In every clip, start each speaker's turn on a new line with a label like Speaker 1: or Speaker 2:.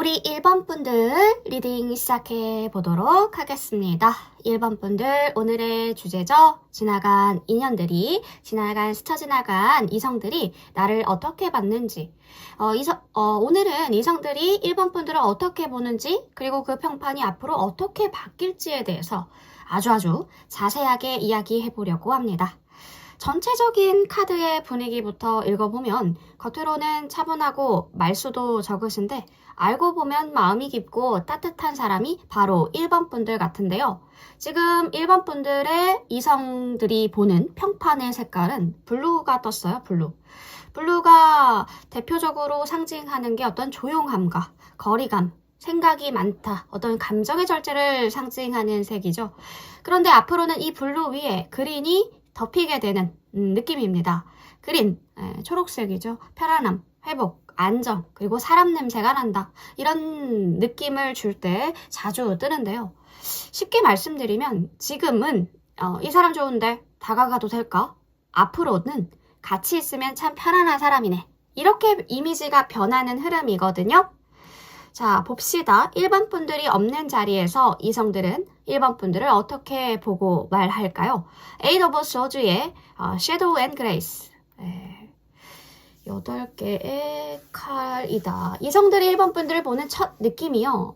Speaker 1: 우리 1번 분들 리딩 시작해 보도록 하겠습니다. 1번 분들 오늘의 주제죠. 지나간 인연들이, 스쳐 지나간 이성들이 나를 어떻게 봤는지, 오늘은 이성들이 1번 분들을 어떻게 보는지, 그리고 그 평판이 앞으로 어떻게 바뀔지에 대해서 아주 자세하게 이야기해 보려고 합니다. 전체적인 카드의 분위기부터 읽어보면 겉으로는 차분하고 말수도 적으신데 알고 보면 마음이 깊고 따뜻한 사람이 바로 1번 분들 같은데요. 지금 1번 분들의 이성들이 보는 평판의 색깔은 블루가 떴어요. 블루가 대표적으로 상징하는 게 어떤 조용함과 거리감, 생각이 많다, 어떤 감정의 절제를 상징하는 색이죠. 그런데 앞으로는 이 블루 위에 그린이 덮이게 되는 느낌입니다. 그린, 초록색이죠. 편안함, 회복, 안정, 그리고 사람 냄새가 난다. 이런 느낌을 줄 때 자주 뜨는데요. 쉽게 말씀드리면 지금은 이 사람 좋은데 다가가도 될까? 앞으로는 같이 있으면 참 편안한 사람이네. 이렇게 이미지가 변하는 흐름이거든요. 자, 봅시다. 1번 분들이 없는 자리에서 이성들은 1번 분들을 어떻게 보고 말할까요? Eight of Swords의 Shadow and Grace. 8개의 칼이다. 이성들이 1번 분들을 보는 첫 느낌이요.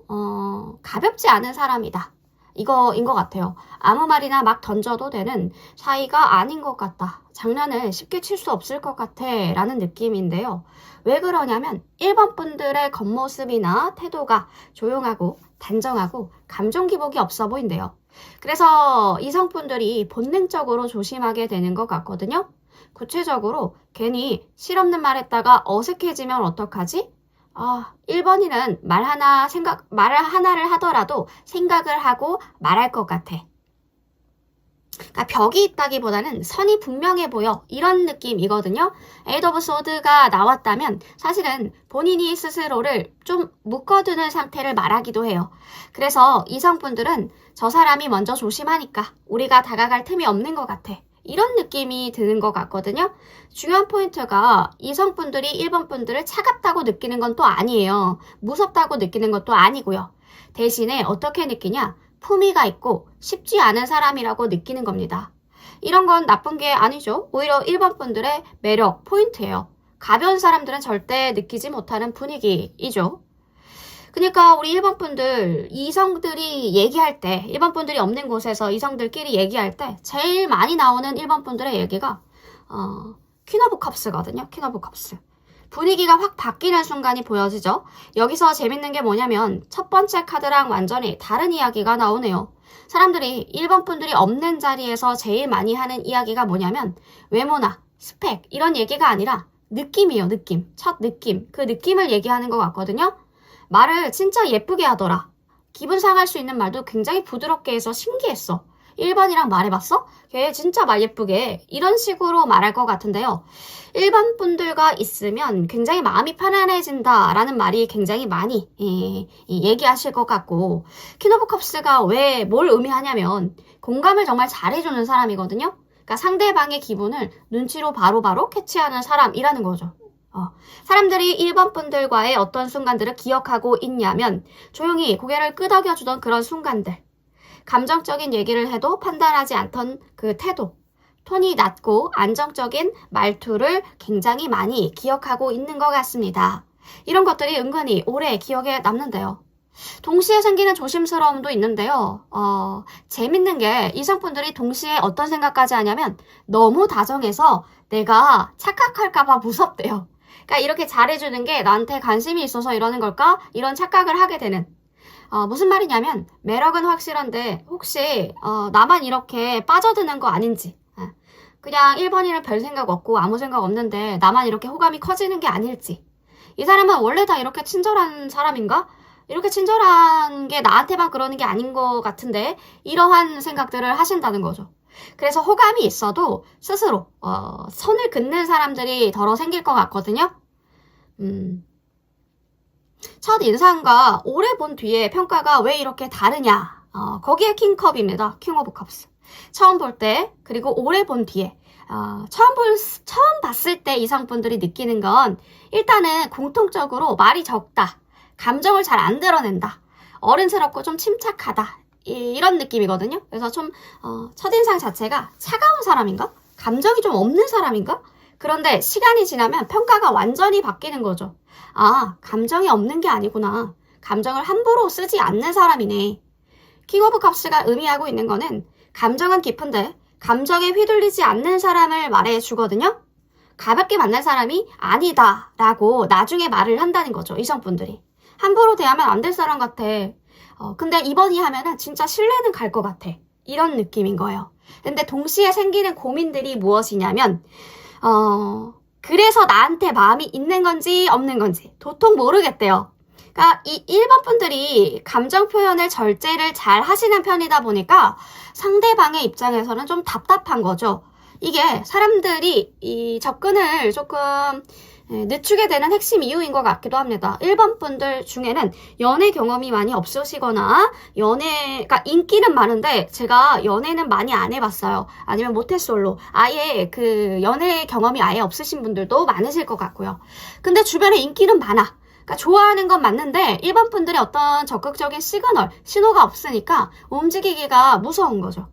Speaker 1: 가볍지 않은 사람이다. 이거인 것 같아요. 아무 말이나 막 던져도 되는 사이가 아닌 것 같다. 장난을 쉽게 칠 수 없을 것 같아 라는 느낌인데요. 왜 그러냐면 1번 분들의 겉모습이나 태도가 조용하고 단정하고 감정 기복이 없어 보인대요. 그래서 이성분들이 본능적으로 조심하게 되는 것 같거든요. 구체적으로 괜히 실없는 말 했다가 어색해지면 어떡하지? 1번이는 말을 하나를 하더라도 생각을 하고 말할 것 같아. 그러니까 벽이 있다기보다는 선이 분명해 보여. 이런 느낌이거든요. 에이드 오브 소드가 나왔다면 사실은 본인이 스스로를 좀 묶어두는 상태를 말하기도 해요. 그래서 이성분들은 저 사람이 먼저 조심하니까 우리가 다가갈 틈이 없는 것 같아. 이런 느낌이 드는 것 같거든요. 중요한 포인트가 이성분들이 1번 분들을 차갑다고 느끼는 건 또 아니에요. 무섭다고 느끼는 것도 아니고요. 대신에 어떻게 느끼냐? 품위가 있고 쉽지 않은 사람이라고 느끼는 겁니다. 이런 건 나쁜 게 아니죠. 오히려 1번 분들의 매력, 포인트예요. 가벼운 사람들은 절대 느끼지 못하는 분위기이죠. 그러니까 우리 1번 분들, 이성들이 얘기할 때, 1번 분들이 없는 곳에서 이성들끼리 얘기할 때 제일 많이 나오는 1번 분들의 얘기가 퀸 오브 컵스거든요. 퀸 오브 컵스. 분위기가 확 바뀌는 순간이 보여지죠. 여기서 재밌는 게 뭐냐면 첫 번째 카드랑 완전히 다른 이야기가 나오네요. 사람들이 1번 분들이 없는 자리에서 제일 많이 하는 이야기가 뭐냐면 외모나 스펙 이런 얘기가 아니라 느낌이에요. 느낌. 첫 느낌. 그 느낌을 얘기하는 것 같거든요. 말을 진짜 예쁘게 하더라. 기분 상할 수 있는 말도 굉장히 부드럽게 해서 신기했어. 1번이랑 말해봤어? 걔 진짜 말 예쁘게 이런 식으로 말할 것 같은데요. 1번 분들과 있으면 굉장히 마음이 편안해진다 라는 말이 굉장히 많이 얘기하실 것 같고 퀸 오브 컵스가 왜 뭘 의미하냐면 공감을 정말 잘해주는 사람이거든요. 그러니까 상대방의 기분을 눈치로 바로바로 캐치하는 사람이라는 거죠. 사람들이 1번 분들과의 어떤 순간들을 기억하고 있냐면 조용히 고개를 끄덕여주던 그런 순간들, 감정적인 얘기를 해도 판단하지 않던 그 태도, 톤이 낮고 안정적인 말투를 굉장히 많이 기억하고 있는 것 같습니다. 이런 것들이 은근히 오래 기억에 남는데요. 동시에 생기는 조심스러움도 있는데요. 재밌는 게 이성분들이 동시에 어떤 생각까지 하냐면 너무 다정해서 내가 착각할까봐 무섭대요. 그러니까 이렇게 잘해주는 게 나한테 관심이 있어서 이러는 걸까? 이런 착각을 하게 되는. 무슨 말이냐면 매력은 확실한데 혹시 나만 이렇게 빠져드는 거 아닌지, 그냥 1번이랑 별 생각 없고 아무 생각 없는데 나만 이렇게 호감이 커지는 게 아닐지, 이 사람은 원래 다 이렇게 친절한 사람인가? 이렇게 친절한 게 나한테만 그러는 게 아닌 것 같은데 이러한 생각들을 하신다는 거죠. 그래서 호감이 있어도 스스로 선을 긋는 사람들이 덜어 생길 것 같거든요. 첫 인상과 오래 본 뒤에 평가가 왜 이렇게 다르냐? 거기에 킹컵입니다. 킹 오브 컵스. 처음 볼 때, 그리고 오래 본 뒤에. 처음 봤을 때 이성분들이 느끼는 건 일단은 공통적으로 말이 적다. 감정을 잘 안 드러낸다. 어른스럽고 좀 침착하다. 이런 느낌이거든요. 그래서 좀 첫인상 자체가 차가운 사람인가? 감정이 좀 없는 사람인가? 그런데 시간이 지나면 평가가 완전히 바뀌는 거죠. 아, 감정이 없는 게 아니구나. 감정을 함부로 쓰지 않는 사람이네. 킹 오브 컵스가 의미하고 있는 거는 감정은 깊은데 감정에 휘둘리지 않는 사람을 말해주거든요. 가볍게 만날 사람이 아니다 라고 나중에 말을 한다는 거죠. 이성분들이. 함부로 대하면 안 될 사람 같아. 근데 이번이 하면은 진짜 신뢰는 갈 것 같아. 이런 느낌인 거예요. 근데 동시에 생기는 고민들이 무엇이냐면 그래서 나한테 마음이 있는 건지 없는 건지 도통 모르겠대요. 그러니까 이 1번 분들이 감정 표현을 절제를 잘 하시는 편이다 보니까 상대방의 입장에서는 좀 답답한 거죠. 이게 사람들이 이 접근을 조금 늦추게 되는 핵심 이유인 것 같기도 합니다. 1번 분들 중에는 연애 경험이 많이 없으시거나 그러니까 인기는 많은데 제가 연애는 많이 안 해봤어요. 아니면 모태솔로 아예 그 연애 경험이 아예 없으신 분들도 많으실 것 같고요. 근데 주변에 인기는 많아. 그러니까 좋아하는 건 맞는데 1번 분들의 어떤 적극적인 신호가 없으니까 움직이기가 무서운 거죠.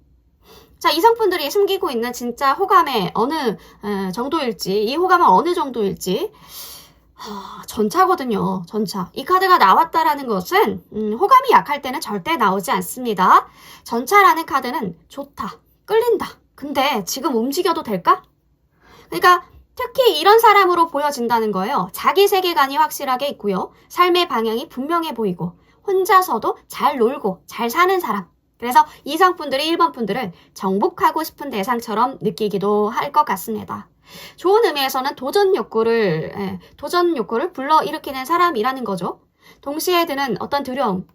Speaker 1: 자, 이성분들이 숨기고 있는 진짜 호감의 어느 정도일지, 이 호감은 어느 정도일지 전차거든요. 전차. 이 카드가 나왔다라는 것은 호감이 약할 때는 절대 나오지 않습니다. 전차라는 카드는 좋다, 끌린다. 근데 지금 움직여도 될까? 그러니까 특히 이런 사람으로 보여진다는 거예요. 자기 세계관이 확실하게 있고요. 삶의 방향이 분명해 보이고 혼자서도 잘 놀고 잘 사는 사람. 그래서 이성분들이 1번 분들을 정복하고 싶은 대상처럼 느끼기도 할 것 같습니다. 좋은 의미에서는 도전 욕구를 불러일으키는 사람이라는 거죠. 동시에 드는 어떤 두려움.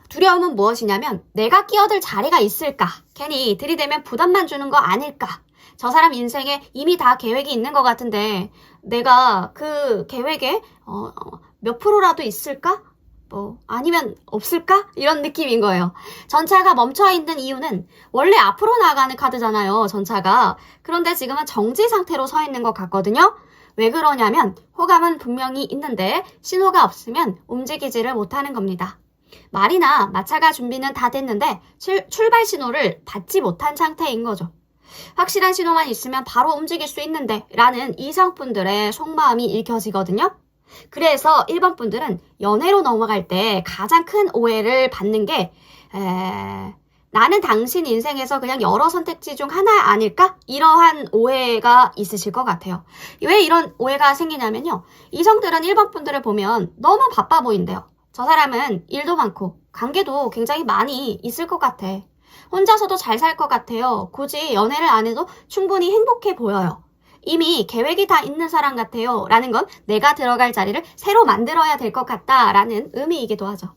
Speaker 1: 두려움은 무엇이냐면 내가 끼어들 자리가 있을까? 괜히 들이대면 부담만 주는 거 아닐까? 저 사람 인생에 이미 다 계획이 있는 것 같은데 내가 그 계획에 몇 프로라도 있을까? 아니면 없을까? 이런 느낌인 거예요. 전차가 멈춰있는 이유는 원래 앞으로 나가는 카드잖아요. 전차가. 그런데 지금은 정지 상태로 서 있는 것 같거든요. 왜 그러냐면 호감은 분명히 있는데 신호가 없으면 움직이지를 못하는 겁니다. 말이나 마차가 준비는 다 됐는데 출발 신호를 받지 못한 상태인 거죠. 확실한 신호만 있으면 바로 움직일 수 있는데 라는 이성분들의 속마음이 읽혀지거든요. 그래서 1번 분들은 연애로 넘어갈 때 가장 큰 오해를 받는 게 나는 당신 인생에서 그냥 여러 선택지 중 하나 아닐까? 이러한 오해가 있으실 것 같아요. 왜 이런 오해가 생기냐면요. 이성들은 1번 분들을 보면 너무 바빠 보인대요. 저 사람은 일도 많고 관계도 굉장히 많이 있을 것 같아. 혼자서도 잘 살 것 같아요. 굳이 연애를 안 해도 충분히 행복해 보여요. 이미 계획이 다 있는 사람 같아요. 라는 건 내가 들어갈 자리를 새로 만들어야 될 것 같다. 라는 의미이기도 하죠.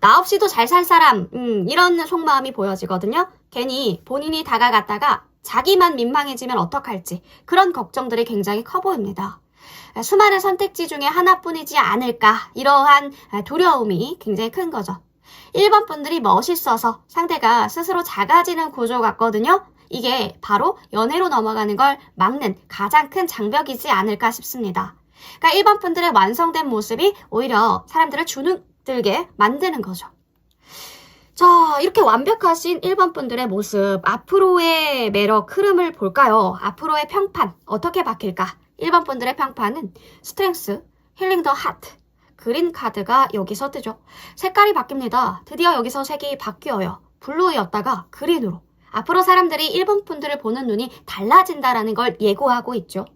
Speaker 1: 나 없이도 잘 살 사람, 이런 속마음이 보여지거든요. 괜히 본인이 다가갔다가 자기만 민망해지면 어떡할지 그런 걱정들이 굉장히 커 보입니다. 수많은 선택지 중에 하나뿐이지 않을까 이러한 두려움이 굉장히 큰 거죠. 1번 분들이 멋있어서 상대가 스스로 작아지는 구조 같거든요. 이게 바로 연애로 넘어가는 걸 막는 가장 큰 장벽이지 않을까 싶습니다. 그러니까 1번 분들의 완성된 모습이 오히려 사람들을 주눅들게 만드는 거죠. 자, 이렇게 완벽하신 1번 분들의 모습, 앞으로의 매력 흐름을 볼까요? 앞으로의 평판 어떻게 바뀔까? 1번 분들의 평판은 스트렝스, 힐링 더 하트, 그린 카드가 여기서 뜨죠. 색깔이 바뀝니다. 드디어 여기서 색이 바뀌어요. 블루였다가 그린으로. 앞으로 사람들이 1번 분들을 보는 눈이 달라진다라는 걸 예고하고 있죠.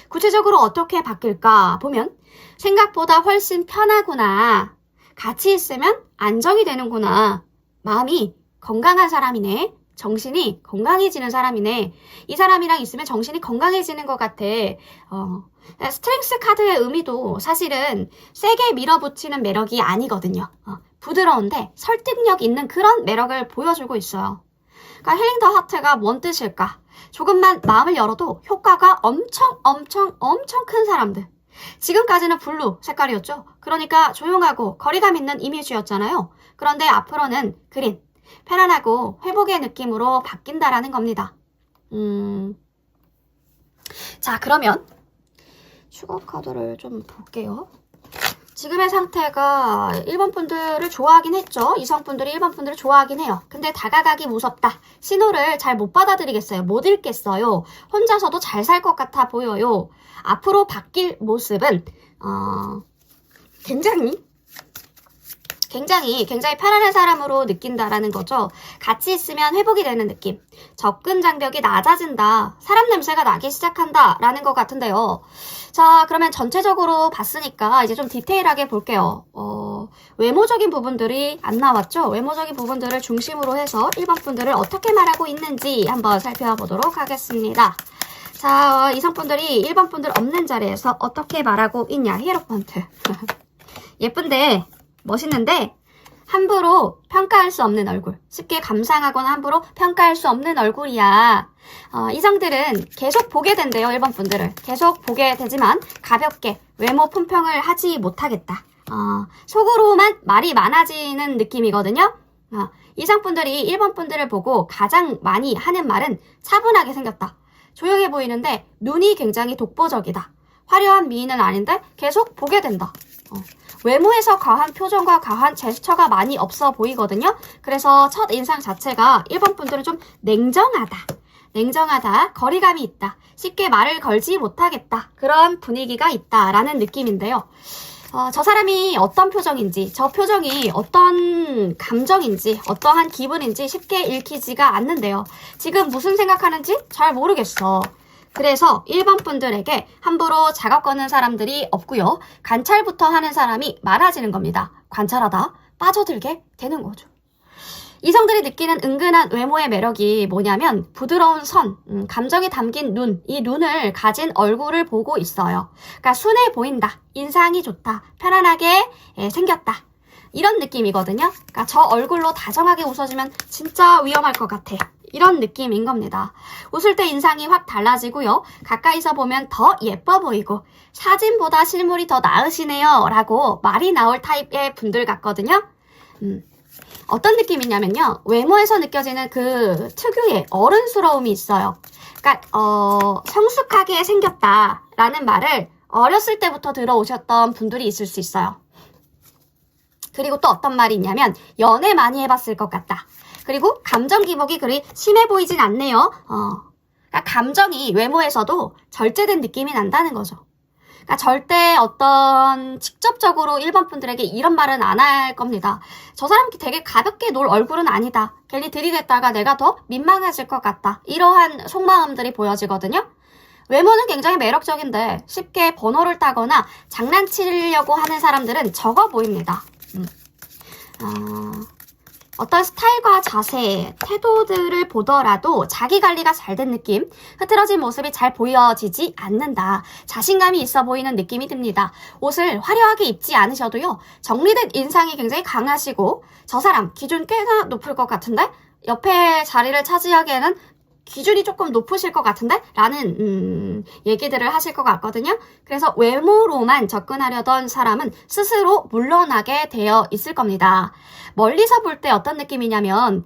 Speaker 1: 구체적으로 어떻게 바뀔까 보면 생각보다 훨씬 편하구나. 같이 있으면 안정이 되는구나. 마음이 건강한 사람이네. 정신이 건강해지는 사람이네. 이 사람이랑 있으면 정신이 건강해지는 것 같아. 스트렝스 카드의 의미도 사실은 세게 밀어붙이는 매력이 아니거든요. 부드러운데 설득력 있는 그런 매력을 보여주고 있어요. 그러니까 힐링 더 하트가 뭔 뜻일까? 조금만 마음을 열어도 효과가 엄청 큰 사람들. 지금까지는 블루 색깔이었죠. 그러니까 조용하고 거리감 있는 이미지였잖아요. 그런데 앞으로는 그린, 편안하고 회복의 느낌으로 바뀐다라는 겁니다. 자, 그러면 추가 카드를 좀 볼게요. 지금의 상태가 1번 분들을 좋아하긴 했죠. 이성분들이 1번 분들을 좋아하긴 해요. 근데 다가가기 무섭다. 신호를 잘 못 받아들이겠어요. 못 읽겠어요. 혼자서도 잘 살 것 같아 보여요. 앞으로 바뀔 모습은 굉장히 편안한 사람으로 느낀다라는 거죠. 같이 있으면 회복이 되는 느낌. 접근 장벽이 낮아진다. 사람 냄새가 나기 시작한다. 라는 것 같은데요. 자, 그러면 전체적으로 봤으니까 이제 좀 디테일하게 볼게요. 외모적인 부분들이 안 나왔죠? 외모적인 부분들을 중심으로 해서 1번 분들을 어떻게 말하고 있는지 한번 살펴보도록 하겠습니다. 자, 이성분들이 1번 분들 없는 자리에서 어떻게 말하고 있냐. 히에로펀트. 예쁜데 멋있는데 함부로 평가할 수 없는 얼굴. 쉽게 감상하거나 함부로 평가할 수 없는 얼굴이야. 이성들은 계속 보게 된대요. 1번 분들을. 계속 보게 되지만 가볍게 외모 품평을 하지 못하겠다. 속으로만 말이 많아지는 느낌이거든요. 이성분들이 1번 분들을 보고 가장 많이 하는 말은 차분하게 생겼다. 조용해 보이는데 눈이 굉장히 독보적이다. 화려한 미인은 아닌데 계속 보게 된다. 외모에서 과한 표정과 과한 제스처가 많이 없어 보이거든요. 그래서 첫 인상 자체가 1번 분들은 좀 냉정하다, 거리감이 있다, 쉽게 말을 걸지 못하겠다, 그런 분위기가 있다라는 느낌인데요. 저 사람이 어떤 표정인지, 저 표정이 어떤 감정인지, 어떠한 기분인지 쉽게 읽히지가 않는데요. 지금 무슨 생각하는지 잘 모르겠어. 그래서 1번 분들에게 함부로 작업 거는 사람들이 없고요. 관찰부터 하는 사람이 많아지는 겁니다. 관찰하다 빠져들게 되는 거죠. 이성들이 느끼는 은근한 외모의 매력이 뭐냐면 부드러운 선, 감정이 담긴 눈, 이 눈을 가진 얼굴을 보고 있어요. 그러니까 순해 보인다, 인상이 좋다, 편안하게 생겼다, 이런 느낌이거든요. 그러니까 저 얼굴로 다정하게 웃어주면 진짜 위험할 것 같아, 이런 느낌인 겁니다. 웃을 때 인상이 확 달라지고요. 가까이서 보면 더 예뻐 보이고 사진보다 실물이 더 나으시네요 라고 말이 나올 타입의 분들 같거든요. 어떤 느낌이냐면요. 외모에서 느껴지는 그 특유의 어른스러움이 있어요. 그러니까 성숙하게 생겼다라는 말을 어렸을 때부터 들어오셨던 분들이 있을 수 있어요. 그리고 또 어떤 말이 있냐면 연애 많이 해봤을 것 같다. 그리고 감정 기복이 그리 심해 보이진 않네요. 그러니까 감정이 외모에서도 절제된 느낌이 난다는 거죠. 그러니까 절대 어떤 직접적으로 1번 분들에게 이런 말은 안 할 겁니다. 저 사람 되게 가볍게 놀 얼굴은 아니다. 괜히 들이댔다가 내가 더 민망해질 것 같다. 이러한 속마음들이 보여지거든요. 외모는 굉장히 매력적인데 쉽게 번호를 따거나 장난치려고 하는 사람들은 적어 보입니다. 어떤 스타일과 자세, 태도들을 보더라도 자기 관리가 잘 된 느낌, 흐트러진 모습이 잘 보여지지 않는다. 자신감이 있어 보이는 느낌이 듭니다. 옷을 화려하게 입지 않으셔도요, 정리된 인상이 굉장히 강하시고, 저 사람 기준 꽤나 높을 것 같은데? 옆에 자리를 차지하기에는 기준이 조금 높으실 것 같은데? 라는 얘기들을 하실 것 같거든요. 그래서 외모로만 접근하려던 사람은 스스로 물러나게 되어 있을 겁니다. 멀리서 볼 때 어떤 느낌이냐면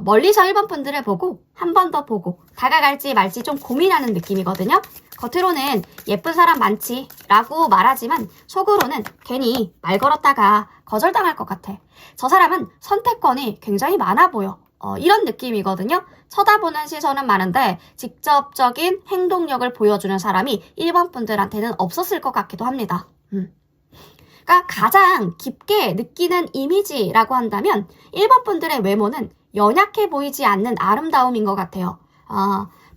Speaker 1: 멀리서 1번 분들을 보고 한 번 더 보고 다가갈지 말지 좀 고민하는 느낌이거든요. 겉으로는 예쁜 사람 많지 라고 말하지만 속으로는 괜히 말 걸었다가 거절당할 것 같아. 저 사람은 선택권이 굉장히 많아 보여. 이런 느낌이거든요. 쳐다보는 시선은 많은데 직접적인 행동력을 보여주는 사람이 1번 분들한테는 없었을 것 같기도 합니다. 그러니까 가장 깊게 느끼는 이미지라고 한다면 1번 분들의 외모는 연약해 보이지 않는 아름다움인 것 같아요.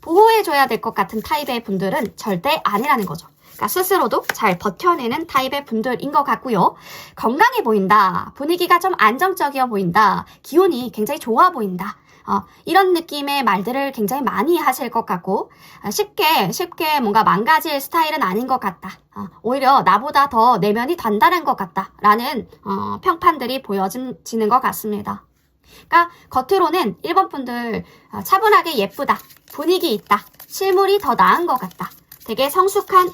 Speaker 1: 보호해줘야 될 것 같은 타입의 분들은 절대 아니라는 거죠. 그러니까 스스로도 잘 버텨내는 타입의 분들인 것 같고요. 건강해 보인다. 분위기가 좀 안정적이어 보인다. 기운이 굉장히 좋아 보인다. 이런 느낌의 말들을 굉장히 많이 하실 것 같고 쉽게 뭔가 망가질 스타일은 아닌 것 같다. 오히려 나보다 더 내면이 단단한 것 같다. 라는 평판들이 보여지는 것 같습니다. 그러니까 겉으로는 1번 분들 차분하게 예쁘다. 분위기 있다. 실물이 더 나은 것 같다. 되게 성숙한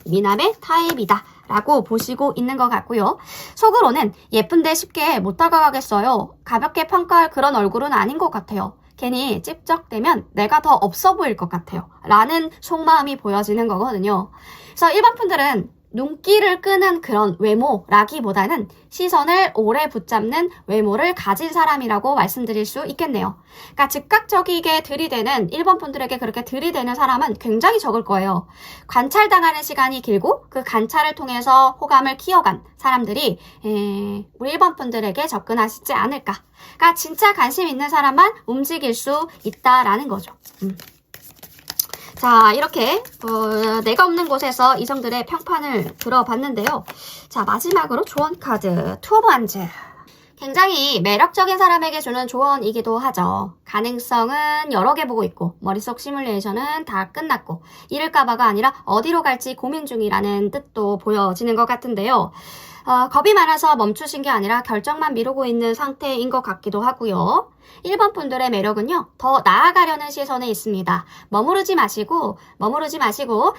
Speaker 1: 미남의 타입이다 라고 보시고 있는 것 같고요. 속으로는 예쁜데 쉽게 못 다가가겠어요. 가볍게 평가할 그런 얼굴은 아닌 것 같아요. 괜히 찝쩍대면 내가 더 없어 보일 것 같아요 라는 속마음이 보여지는 거거든요. 그래서 1번 분들은 눈길을 끄는 그런 외모라기보다는 시선을 오래 붙잡는 외모를 가진 사람이라고 말씀드릴 수 있겠네요. 그러니까 즉각적이게 들이대는 1번 분들에게 그렇게 들이대는 사람은 굉장히 적을 거예요. 관찰당하는 시간이 길고 그 관찰을 통해서 호감을 키워간 사람들이 우리 1번 분들에게 접근하시지 않을까. 그러니까 진짜 관심 있는 사람만 움직일 수 있다라는 거죠. 자, 이렇게 내가 없는 곳에서 이성들의 평판을 들어봤는데요. 자, 마지막으로 조언 카드 투 오브 완즈. 굉장히 매력적인 사람에게 주는 조언이기도 하죠. 가능성은 여러 개 보고 있고 머릿속 시뮬레이션은 다 끝났고 이럴까봐가 아니라 어디로 갈지 고민 중이라는 뜻도 보여지는 것 같은데요. 겁이 많아서 멈추신 게 아니라 결정만 미루고 있는 상태인 것 같기도 하고요. 1번 분들의 매력은요, 더 나아가려는 시선에 있습니다. 머무르지 마시고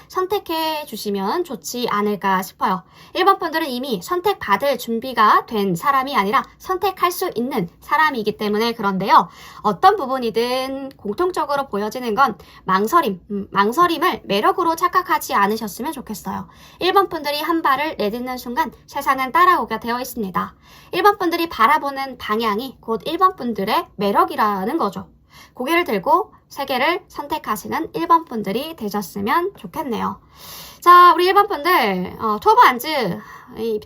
Speaker 1: 선택해 주시면 좋지 않을까 싶어요. 1번 분들은 이미 선택받을 준비가 된 사람이 아니라 선택할 수 있는 사람이기 때문에 그런데요. 어떤 부분이든 공통적으로 보여지는 건 망설임을 매력으로 착각하지 않으셨으면 좋겠어요. 1번 분들이 한 발을 내딛는 순간 세상은 따라오게 되어 있습니다. 1번 분들이 바라보는 방향이 곧 1번 분들의 매력이라는 거죠. 고개를 들고 세계를 선택하시는 1번 분들이 되셨으면 좋겠네요. 자, 우리 1번 분들, 투 오브 완즈,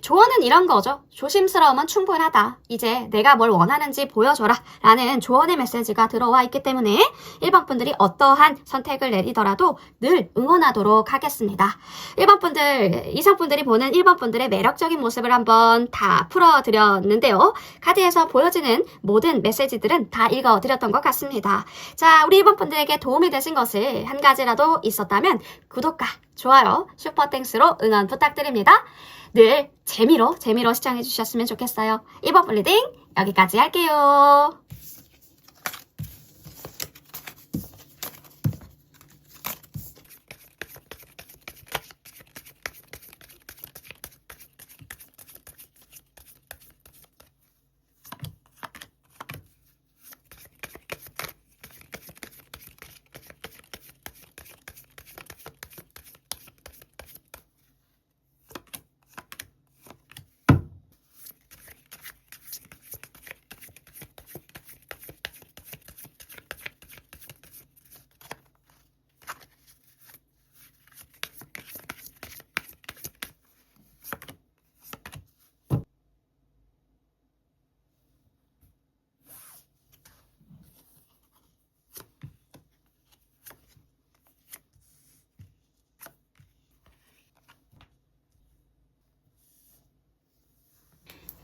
Speaker 1: 조언은 이런 거죠. 조심스러움은 충분하다. 이제 내가 뭘 원하는지 보여줘라. 라는 조언의 메시지가 들어와 있기 때문에 1번 분들이 어떠한 선택을 내리더라도 늘 응원하도록 하겠습니다. 1번 분들, 이성분들이 보는 1번 분들의 매력적인 모습을 한번 다 풀어드렸는데요. 카드에서 보여지는 모든 메시지들은 다 읽어드렸던 것 같습니다. 자, 우리 1번 분들에게 도움이 되신 것을 한 가지라도 있었다면 구독과 좋아요, 슈퍼땡스로 응원 부탁드립니다. 늘 재미로 시청해 주셨으면 좋겠어요. 1번 블리딩 여기까지 할게요.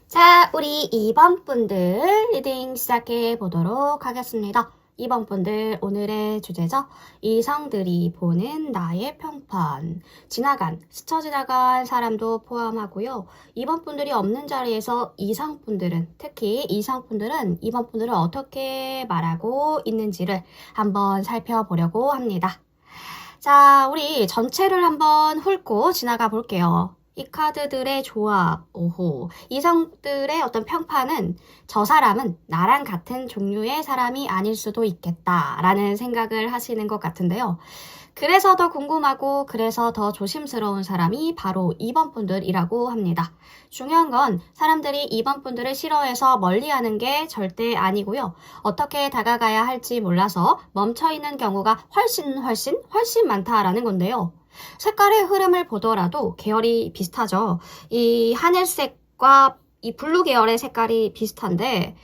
Speaker 1: 자, 우리 2번 분들 리딩 시작해 보도록 하겠습니다. 2번 분들 오늘의 주제죠. 이성들이 보는 나의 평판. 스쳐 지나간 사람도 포함하고요. 2번 분들이 없는 자리에서 특히 이성분들은 2번 분들을 어떻게 말하고 있는지를 한번 살펴보려고 합니다. 자, 우리 전체를 한번 훑고 지나가 볼게요. 이 카드들의 조합, 이성들의 어떤 평판은 저 사람은 나랑 같은 종류의 사람이 아닐 수도 있겠다라는 생각을 하시는 것 같은데요. 그래서 더 궁금하고 그래서 더 조심스러운 사람이 바로 2번 분들이라고 합니다. 중요한 건 사람들이 2번 분들을 싫어해서 멀리하는 게 절대 아니고요. 어떻게 다가가야 할지 몰라서 멈춰있는 경우가 훨씬 많다라는 건데요. 색깔의 흐름을 보더라도 계열이 비슷하죠. 이 하늘색과 이 블루 계열의 색깔이 비슷한데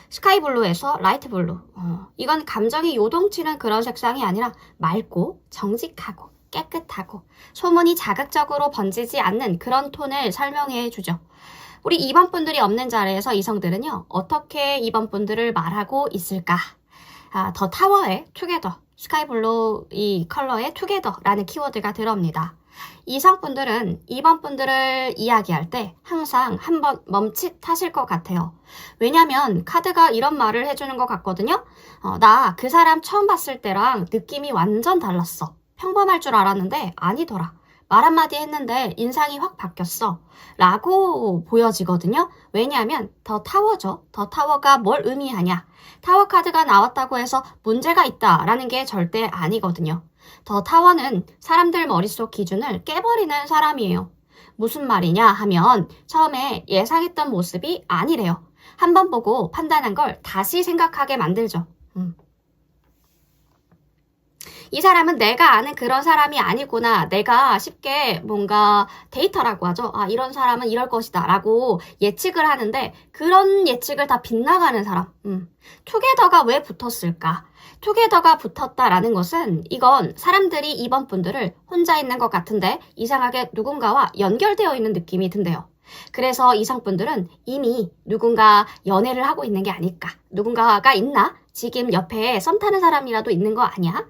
Speaker 1: 스카이 블루에서 라이트 블루. 이건 감정이 요동치는 그런 색상이 아니라 맑고 정직하고 깨끗하고 소문이 자극적으로 번지지 않는 그런 톤을 설명해 주죠. 우리 2번 분들이 없는 자리에서 이성들은요. 어떻게 2번 분들을 말하고 있을까? 더 타워의 투게더. 스카이블루 이 컬러의 투게더라는 키워드가 들어옵니다. 이성분들은 2번 분들을 이야기할 때 항상 한번 멈칫하실 것 같아요. 왜냐면 카드가 이런 말을 해주는 것 같거든요. 나 그 사람 처음 봤을 때랑 느낌이 완전 달랐어. 평범할 줄 알았는데 아니더라. 말 한마디 했는데 인상이 확 바뀌었어. 라고 보여지거든요. 왜냐하면 더 타워죠. 더 타워가 뭘 의미하냐. 타워 카드가 나왔다고 해서 문제가 있다라는 게 절대 아니거든요. 더 타워는 사람들 머릿속 기준을 깨버리는 사람이에요. 무슨 말이냐 하면 처음에 예상했던 모습이 아니래요. 한번 보고 판단한 걸 다시 생각하게 만들죠. 이 사람은 내가 아는 그런 사람이 아니구나. 내가 쉽게 뭔가 데이터라고 하죠. 아, 이런 사람은 이럴 것이다 라고 예측을 하는데 그런 예측을 다 빗나가는 사람. 투게더가 왜 붙었을까? 투게더가 붙었다라는 것은 이건 사람들이 2번 분들을 혼자 있는 것 같은데 이상하게 누군가와 연결되어 있는 느낌이 든대요. 그래서 이성분들은 이미 누군가 연애를 하고 있는 게 아닐까? 누군가가 있나? 지금 옆에 썸 타는 사람이라도 있는 거 아니야?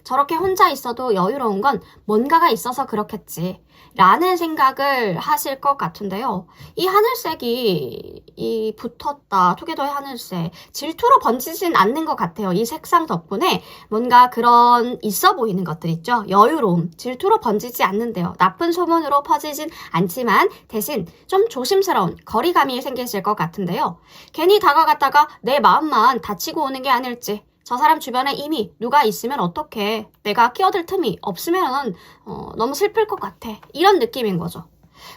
Speaker 1: 저렇게 혼자 있어도 여유로운 건 뭔가가 있어서 그렇겠지 라는 생각을 하실 것 같은데요. 이 하늘색이 붙었다. 투게더의 하늘색. 질투로 번지진 않는 것 같아요. 이 색상 덕분에 뭔가 그런 있어 보이는 것들 있죠. 여유로움. 질투로 번지지 않는데요. 나쁜 소문으로 퍼지진 않지만 대신 좀 조심스러운 거리감이 생기실 것 같은데요. 괜히 다가갔다가 내 마음만 다치고 오는 게 아닐지. 저 사람 주변에 이미 누가 있으면 어떡해. 내가 끼어들 틈이 없으면 너무 슬플 것 같아. 이런 느낌인 거죠.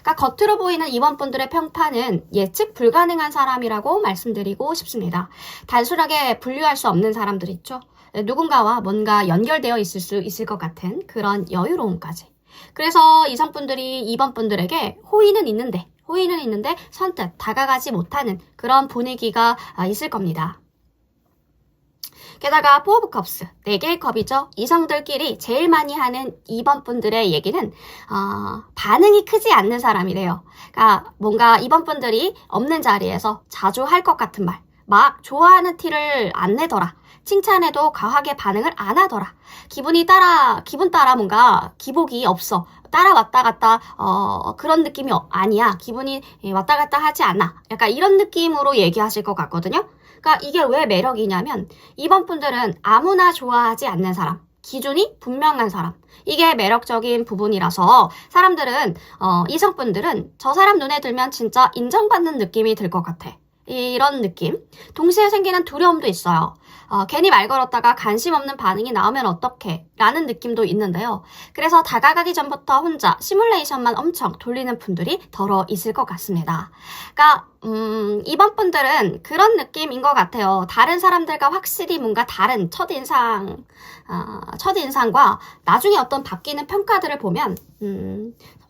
Speaker 1: 그러니까 겉으로 보이는 2번 분들의 평판은 예측 불가능한 사람이라고 말씀드리고 싶습니다. 단순하게 분류할 수 없는 사람들 있죠. 누군가와 뭔가 연결되어 있을 수 있을 것 같은 그런 여유로움까지. 그래서 이성분들이 2번 분들에게 호의는 있는데 선뜻 다가가지 못하는 그런 분위기가 있을 겁니다. 게다가 4 오브 컵스, 4개의 컵이죠. 이성들끼리 제일 많이 하는 2번 분들의 얘기는 반응이 크지 않는 사람이래요. 그러니까 뭔가 2번 분들이 없는 자리에서 자주 할 것 같은 말, 막 좋아하는 티를 안 내더라. 칭찬해도 과하게 반응을 안 하더라. 기분 따라 뭔가 기복이 없어. 따라 왔다 갔다 그런 느낌이 아니야. 기분이 왔다 갔다 하지 않아. 약간 이런 느낌으로 얘기하실 것 같거든요. 그러니까 이게 왜 매력이냐면 2번 분들은 아무나 좋아하지 않는 사람, 기준이 분명한 사람. 이게 매력적인 부분이라서 사람들은 이성분들은 저 사람 눈에 들면 진짜 인정받는 느낌이 들 것 같아. 이런 느낌. 동시에 생기는 두려움도 있어요. 괜히 말 걸었다가 관심 없는 반응이 나오면 어떡해 라는 느낌도 있는데요. 그래서 다가가기 전부터 혼자 시뮬레이션만 엄청 돌리는 분들이 더러 있을 것 같습니다. 그러니까 2번 분들은 그런 느낌인 것 같아요. 다른 사람들과 확실히 뭔가 다른 첫인상과 나중에 어떤 바뀌는 평가들을 보면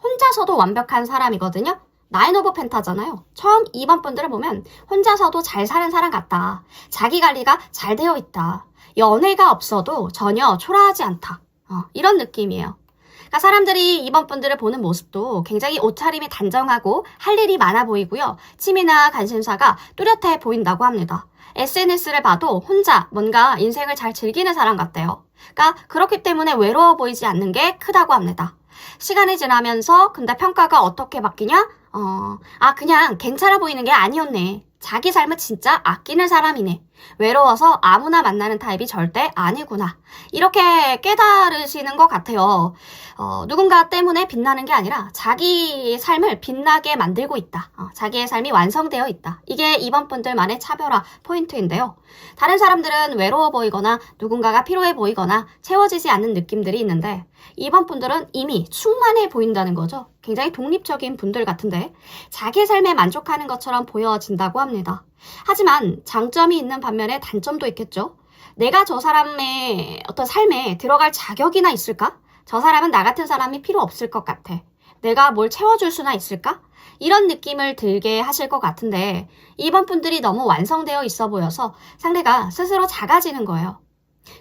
Speaker 1: 혼자서도 완벽한 사람이거든요. 나인 오브 펜타잖아요. 처음 2번 분들을 보면 혼자서도 잘 사는 사람 같다. 자기 관리가 잘 되어 있다. 연애가 없어도 전혀 초라하지 않다. 이런 느낌이에요. 그러니까 사람들이 2번 분들을 보는 모습도 굉장히 옷차림이 단정하고 할 일이 많아 보이고요. 취미나 관심사가 뚜렷해 보인다고 합니다. SNS를 봐도 혼자 뭔가 인생을 잘 즐기는 사람 같대요. 그러니까 그렇기 때문에 외로워 보이지 않는 게 크다고 합니다. 시간이 지나면서 근데 평가가 어떻게 바뀌냐? 그냥 괜찮아 보이는 게 아니었네. 자기 삶을 진짜 아끼는 사람이네. 외로워서 아무나 만나는 타입이 절대 아니구나. 이렇게 깨달으시는 것 같아요. 누군가 때문에 빛나는 게 아니라 자기 삶을 빛나게 만들고 있다. 자기의 삶이 완성되어 있다. 이게 2번 분들만의 차별화 포인트인데요. 다른 사람들은 외로워 보이거나 누군가가 피로해 보이거나 채워지지 않는 느낌들이 있는데 2번 분들은 이미 충만해 보인다는 거죠. 굉장히 독립적인 분들 같은데 자기 삶에 만족하는 것처럼 보여진다고 합니다. 하지만 장점이 있는 반면에 단점도 있겠죠. 내가 저 사람의 어떤 삶에 들어갈 자격이나 있을까? 저 사람은 나 같은 사람이 필요 없을 것 같아. 내가 뭘 채워줄 수나 있을까? 이런 느낌을 들게 하실 것 같은데 2번 분들이 너무 완성되어 있어 보여서 상대가 스스로 작아지는 거예요.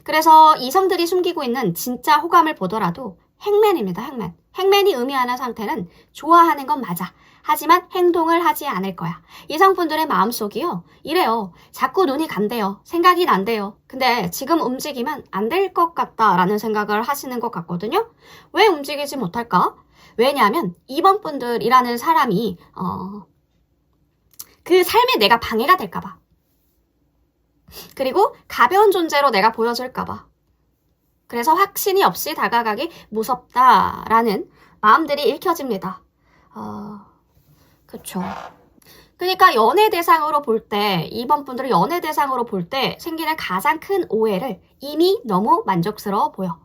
Speaker 1: 그래서 이성들이 숨기고 있는 진짜 호감을 보더라도 행맨입니다. 행맨. 행맨이 의미하는 상태는 좋아하는 건 맞아. 하지만 행동을 하지 않을 거야. 이성분들의 마음속이요. 이래요. 자꾸 눈이 간대요. 생각이 난대요. 근데 지금 움직이면 안 될 것 같다라는 생각을 하시는 것 같거든요. 왜 움직이지 못할까? 왜냐하면 2번 분들이라는 사람이 그 삶에 내가 방해가 될까 봐. 그리고 가벼운 존재로 내가 보여질까 봐. 그래서 확신이 없이 다가가기 무섭다라는 마음들이 읽혀집니다. 그쵸. 그러니까 연애 대상으로 볼 때, 2번 분들을 연애 대상으로 볼 때 생기는 가장 큰 오해를 이미 너무 만족스러워 보여.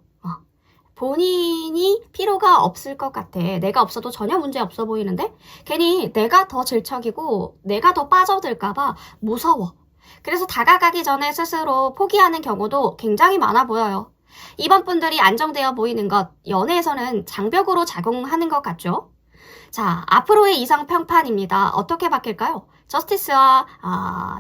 Speaker 1: 본인이 필요가 없을 것 같아. 내가 없어도 전혀 문제 없어 보이는데 괜히 내가 더 질척이고 내가 더 빠져들까봐 무서워. 그래서 다가가기 전에 스스로 포기하는 경우도 굉장히 많아 보여요. 이번 분들이 안정되어 보이는 것, 연애에서는 장벽으로 작용하는 것 같죠? 자, 앞으로의 이성 평판입니다. 어떻게 바뀔까요? 저스티스와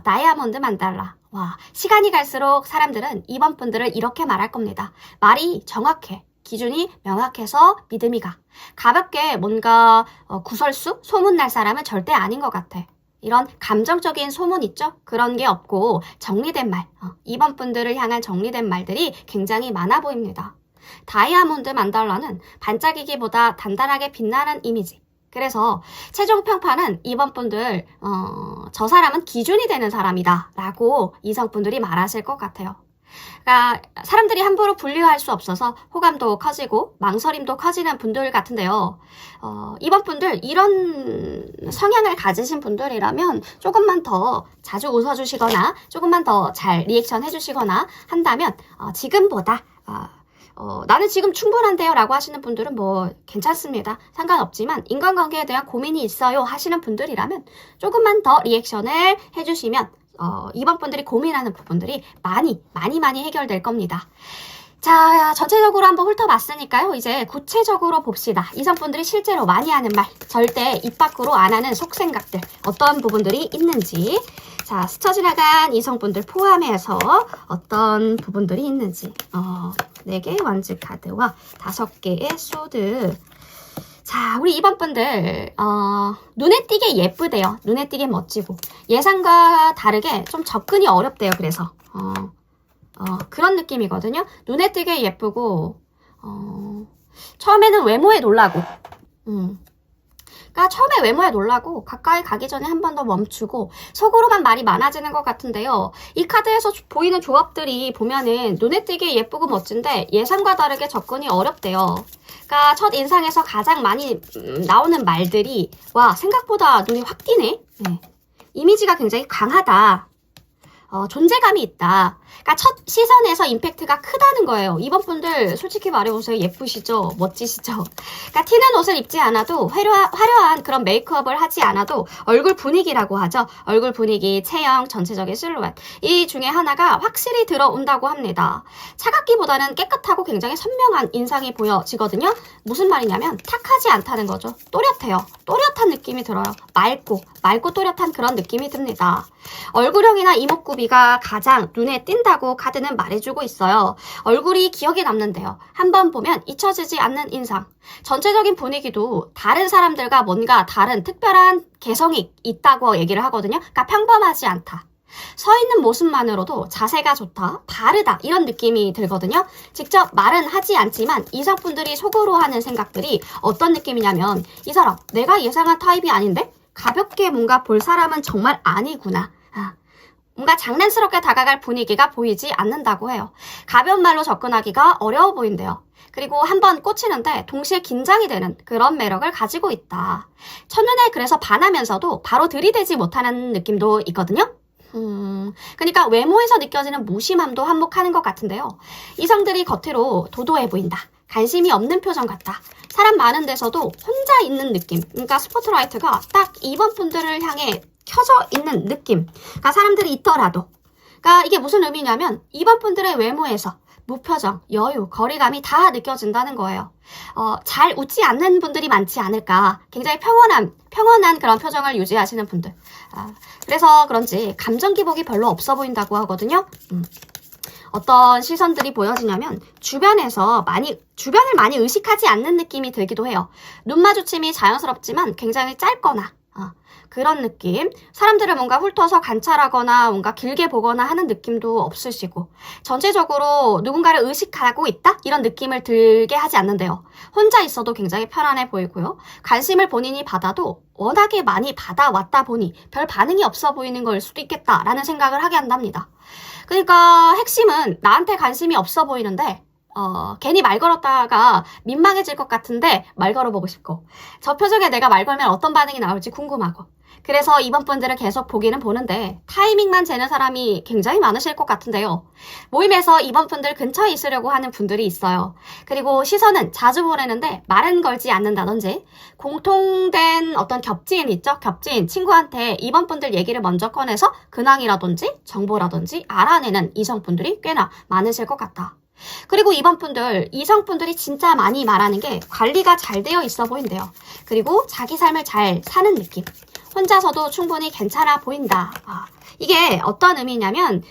Speaker 1: 다이아몬드 만달라. 와, 시간이 갈수록 사람들은 이번 분들을 이렇게 말할 겁니다. 말이 정확해. 기준이 명확해서 믿음이 가. 가볍게 뭔가 구설수? 소문날 사람은 절대 아닌 것 같아. 이런 감정적인 소문 있죠? 그런 게 없고 정리된 말, 이번 분들을 향한 정리된 말들이 굉장히 많아 보입니다. 다이아몬드 만달러는 반짝이기보다 단단하게 빛나는 이미지. 그래서 최종 평판은 이번 분들 저 사람은 기준이 되는 사람이다 라고 이성분들이 말하실 것 같아요. 그러니까 사람들이 함부로 분류할 수 없어서 호감도 커지고 망설임도 커지는 분들 같은데요. 이번 분들 이런 성향을 가지신 분들이라면 조금만 더 자주 웃어주시거나 조금만 더 잘 리액션 해주시거나 한다면 지금보다 나는 지금 충분한데요 라고 하시는 분들은 뭐 괜찮습니다. 상관없지만 인간관계에 대한 고민이 있어요 하시는 분들이라면 조금만 더 리액션을 해주시면 이번 분들이 고민하는 부분들이 많이 해결될 겁니다. 자, 전체적으로 한번 훑어봤으니까요. 이제 구체적으로 봅시다. 이성분들이 실제로 많이 하는 말, 절대 입 밖으로 안 하는 속생각들, 어떤 부분들이 있는지. 자, 스쳐 지나간 이성분들 포함해서 어떤 부분들이 있는지. 4개의 원즈 카드와 5개의 소드. 자, 우리 이번 분들 눈에 띄게 예쁘대요. 눈에 띄게 멋지고 예상과 다르게 좀 접근이 어렵대요. 그래서 그런 느낌이거든요. 눈에 띄게 예쁘고 처음에는 외모에 놀라고 그러니까 처음에 외모에 놀라고 가까이 가기 전에 한 번 더 멈추고 속으로만 말이 많아지는 것 같은데요. 이 카드에서 보이는 조합들이 보면은 눈에 띄게 예쁘고 멋진데 예상과 다르게 접근이 어렵대요. 그러니까 첫 인상에서 가장 많이 나오는 말들이 와, 생각보다 눈이 확 띄네. 네. 이미지가 굉장히 강하다. 존재감이 있다. 그러니까 첫 시선에서 임팩트가 크다는 거예요. 이번 분들 솔직히 말해보세요. 예쁘시죠? 멋지시죠? 그러니까 튀는 옷을 입지 않아도 화려한 그런 메이크업을 하지 않아도 얼굴 분위기라고 하죠. 얼굴 분위기, 체형, 전체적인 실루엣. 이 중에 하나가 확실히 들어온다고 합니다. 차갑기보다는 깨끗하고 굉장히 선명한 인상이 보여지거든요. 무슨 말이냐면 탁하지 않다는 거죠. 또렷해요. 또렷한 느낌이 들어요. 맑고 또렷한 그런 느낌이 듭니다. 얼굴형이나 이목구비가 가장 눈에 띈다고 카드는 말해주고 있어요. 얼굴이 기억에 남는데요. 한번 보면 잊혀지지 않는 인상. 전체적인 분위기도 다른 사람들과 뭔가 다른 특별한 개성이 있다고 얘기를 하거든요. 그러니까 평범하지 않다. 서 있는 모습만으로도 자세가 좋다, 바르다 이런 느낌이 들거든요. 직접 말은 하지 않지만 이성분들이 속으로 하는 생각들이 어떤 느낌이냐면 이 사람 내가 예상한 타입이 아닌데? 가볍게 뭔가 볼 사람은 정말 아니구나. 뭔가 장난스럽게 다가갈 분위기가 보이지 않는다고 해요. 가벼운 말로 접근하기가 어려워 보인대요. 그리고 한번 꽂히는데 동시에 긴장이 되는 그런 매력을 가지고 있다. 첫눈에 그래서 반하면서도 바로 들이대지 못하는 느낌도 있거든요. 그러니까 외모에서 느껴지는 무심함도 한몫하는 것 같은데요. 이성들이 겉으로 도도해 보인다. 관심이 없는 표정 같다. 사람 많은 데서도 혼자 있는 느낌. 그러니까 스포트라이트가 딱 이번 분들을 향해 켜져 있는 느낌. 그러니까 사람들이 있더라도. 그러니까 이게 무슨 의미냐면 이번 분들의 외모에서 무표정, 여유, 거리감이 다 느껴진다는 거예요. 잘 웃지 않는 분들이 많지 않을까. 굉장히 평온한 그런 표정을 유지하시는 분들. 그래서 그런지 감정 기복이 별로 없어 보인다고 하거든요. 어떤 시선들이 보여지냐면 주변을 많이 의식하지 않는 느낌이 들기도 해요. 눈 마주침이 자연스럽지만 굉장히 짧거나 그런 느낌. 사람들을 뭔가 훑어서 관찰하거나 뭔가 길게 보거나 하는 느낌도 없으시고 전체적으로 누군가를 의식하고 있다? 이런 느낌을 들게 하지 않는데요. 혼자 있어도 굉장히 편안해 보이고요. 관심을 본인이 받아도 워낙에 많이 받아왔다 보니 별 반응이 없어 보이는 걸 수도 있겠다라는 생각을 하게 한답니다. 그러니까 핵심은 나한테 관심이 없어 보이는데 괜히 말 걸었다가 민망해질 것 같은데 말 걸어보고 싶고, 저 표정에 내가 말 걸면 어떤 반응이 나올지 궁금하고, 그래서 이번 분들을 계속 보기는 보는데 타이밍만 재는 사람이 굉장히 많으실 것 같은데요. 모임에서 이번 분들 근처에 있으려고 하는 분들이 있어요. 그리고 시선은 자주 보내는데 말은 걸지 않는다든지, 공통된 어떤 겹지인 있죠? 겹지인 친구한테 이번 분들 얘기를 먼저 꺼내서 근황이라든지 정보라든지 알아내는 이성분들이 꽤나 많으실 것 같다. 그리고 이번 분들, 이성분들이 진짜 많이 말하는 게 관리가 잘 되어 있어 보인대요. 그리고 자기 삶을 잘 사는 느낌. 혼자서도 충분히 괜찮아 보인다. 이게 어떤 의미냐면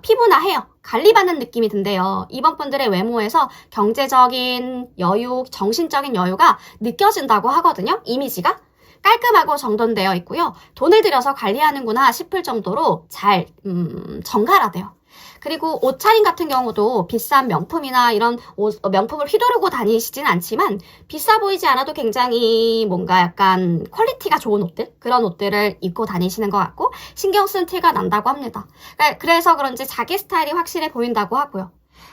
Speaker 1: 피부나 헤어, 관리받는 느낌이 든대요. 이번 분들의 외모에서 경제적인 여유, 정신적인 여유가 느껴진다고 하거든요. 이미지가. 깔끔하고 정돈되어 있고요. 돈을 들여서 관리하는구나 싶을 정도로 잘 정갈하대요. 그리고 옷차림 같은 경우도 비싼 명품이나 이런 명품을 휘두르고 다니시진 않지만 비싸 보이지 않아도 굉장히 뭔가 약간 퀄리티가 좋은 옷들, 그런 옷들을 입고 다니시는 것 같고 신경 쓴 티가 난다고 합니다. 그래서 그런지 자기 스타일이 확실해 보인다고 하고요.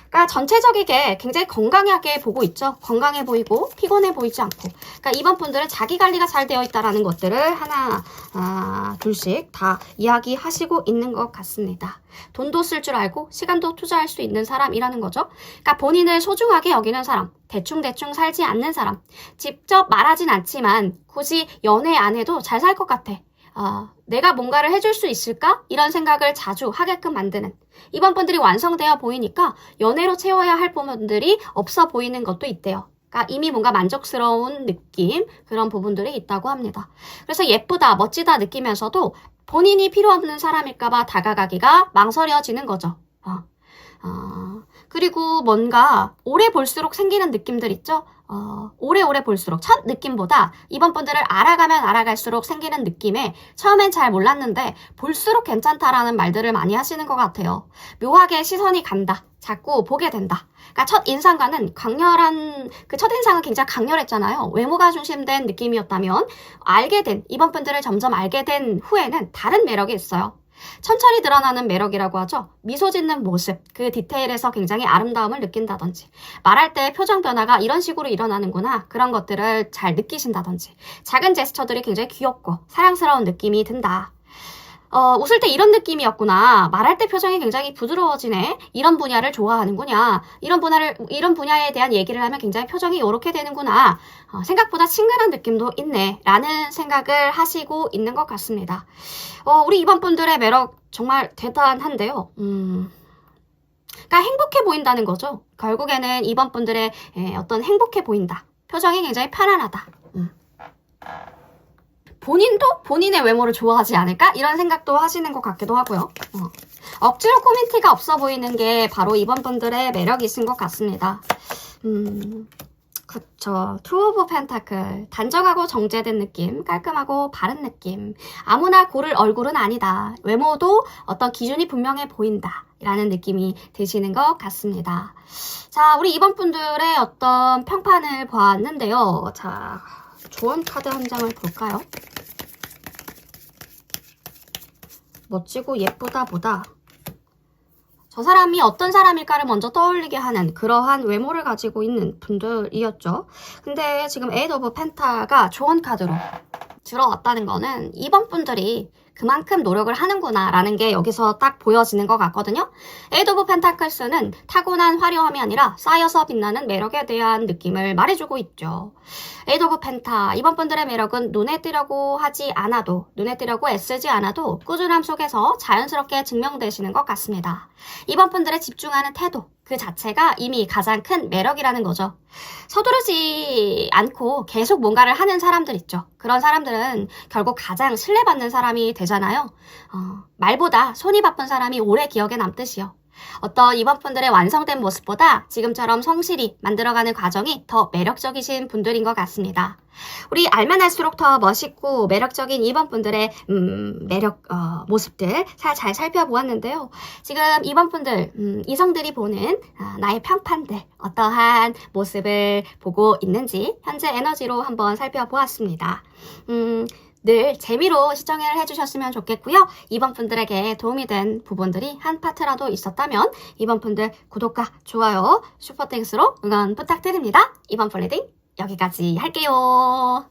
Speaker 1: 그러니까 전체적이게 굉장히 건강하게 보고 있죠. 건강해 보이고 피곤해 보이지 않고. 그러니까 이번 분들은 자기 관리가 잘 되어 있다라는 것들을 하나, 둘씩 다 이야기하시고 있는 것 같습니다. 돈도 쓸 줄 알고 시간도 투자할 수 있는 사람이라는 거죠. 그러니까 본인을 소중하게 여기는 사람, 대충대충 살지 않는 사람, 직접 말하진 않지만 굳이 연애 안 해도 잘 살 것 같아. 내가 뭔가를 해줄 수 있을까? 이런 생각을 자주 하게끔 만드는, 이번 분들이 완성되어 보이니까 연애로 채워야 할 부분들이 없어 보이는 것도 있대요. 그러니까 이미 뭔가 만족스러운 느낌, 그런 부분들이 있다고 합니다. 그래서 예쁘다, 멋지다 느끼면서도 본인이 필요 없는 사람일까봐 다가가기가 망설여지는 거죠. 그리고 뭔가 오래 볼수록 생기는 느낌들 있죠? 오래오래 볼수록 첫 느낌보다 이번 분들을 알아가면 알아갈수록 생기는 느낌에 처음엔 잘 몰랐는데 볼수록 괜찮다라는 말들을 많이 하시는 것 같아요. 묘하게 시선이 간다. 자꾸 보게 된다. 그러니까 첫 인상과는 강렬한, 그 첫인상은 굉장히 강렬했잖아요. 외모가 중심된 느낌이었다면 이번 분들을 점점 알게 된 후에는 다른 매력이 있어요. 천천히 드러나는 매력이라고 하죠. 미소 짓는 모습, 그 디테일에서 굉장히 아름다움을 느낀다든지, 말할 때 표정 변화가 이런 식으로 일어나는구나, 그런 것들을 잘 느끼신다든지, 작은 제스처들이 굉장히 귀엽고 사랑스러운 느낌이 든다. 웃을 때 이런 느낌이었구나. 말할 때 표정이 굉장히 부드러워지네. 이런 분야를 좋아하는구나. 이런 분야에 대한 얘기를 하면 굉장히 표정이 이렇게 되는구나. 생각보다 친근한 느낌도 있네. 라는 생각을 하시고 있는 것 같습니다. 우리 이번 분들의 매력 정말 대단한데요. 그러니까 행복해 보인다는 거죠. 결국에는 이번 분들의 어떤 행복해 보인다. 표정이 굉장히 편안하다. 본인도 본인의 외모를 좋아하지 않을까? 이런 생각도 하시는 것 같기도 하고요. 억지로 꾸민 티가 없어 보이는 게 바로 이번 분들의 매력이신 것 같습니다. 그쵸. 투 오브 펜타클. 단정하고 정제된 느낌, 깔끔하고 바른 느낌. 아무나 고를 얼굴은 아니다. 외모도 어떤 기준이 분명해 보인다. 라는 느낌이 드시는 것 같습니다. 자, 우리 이번 분들의 어떤 평판을 보았는데요. 자, 조언 카드 한 장을 볼까요? 멋지고 예쁘다 보다 저 사람이 어떤 사람일까를 먼저 떠올리게 하는 그러한 외모를 가지고 있는 분들이었죠. 근데 지금 에이드 오브 펜타가 조언 카드로 들어왔다는 거는 이번 분들이 그만큼 노력을 하는구나 라는 게 여기서 딱 보여지는 것 같거든요. 에이드 오브 펜타클스는 타고난 화려함이 아니라 쌓여서 빛나는 매력에 대한 느낌을 말해주고 있죠. 에이드 오브 펜타, 이번 분들의 매력은 눈에 띄려고 하지 않아도, 눈에 띄려고 애쓰지 않아도 꾸준함 속에서 자연스럽게 증명되시는 것 같습니다. 이번 분들의 집중하는 태도, 그 자체가 이미 가장 큰 매력이라는 거죠. 서두르지 않고 계속 뭔가를 하는 사람들 있죠. 그런 사람들은 결국 가장 신뢰받는 사람이 되잖아요. 말보다 손이 바쁜 사람이 오래 기억에 남듯이요. 어떤 이번 분들의 완성된 모습보다 지금처럼 성실히 만들어가는 과정이 더 매력적이신 분들인 것 같습니다. 우리 알면 할수록 더 멋있고 매력적인 이번 분들의 모습들 잘 살펴보았는데요. 지금 이번 분들 이성들이 보는 나의 평판들 어떠한 모습을 보고 있는지 현재 에너지로 한번 살펴보았습니다. 늘 재미로 시청을 해주셨으면 좋겠고요. 이번 분들에게 도움이 된 부분들이 한 파트라도 있었다면 이번 분들 구독과 좋아요, 슈퍼땡스로 응원 부탁드립니다. 이번 플레딩 여기까지 할게요.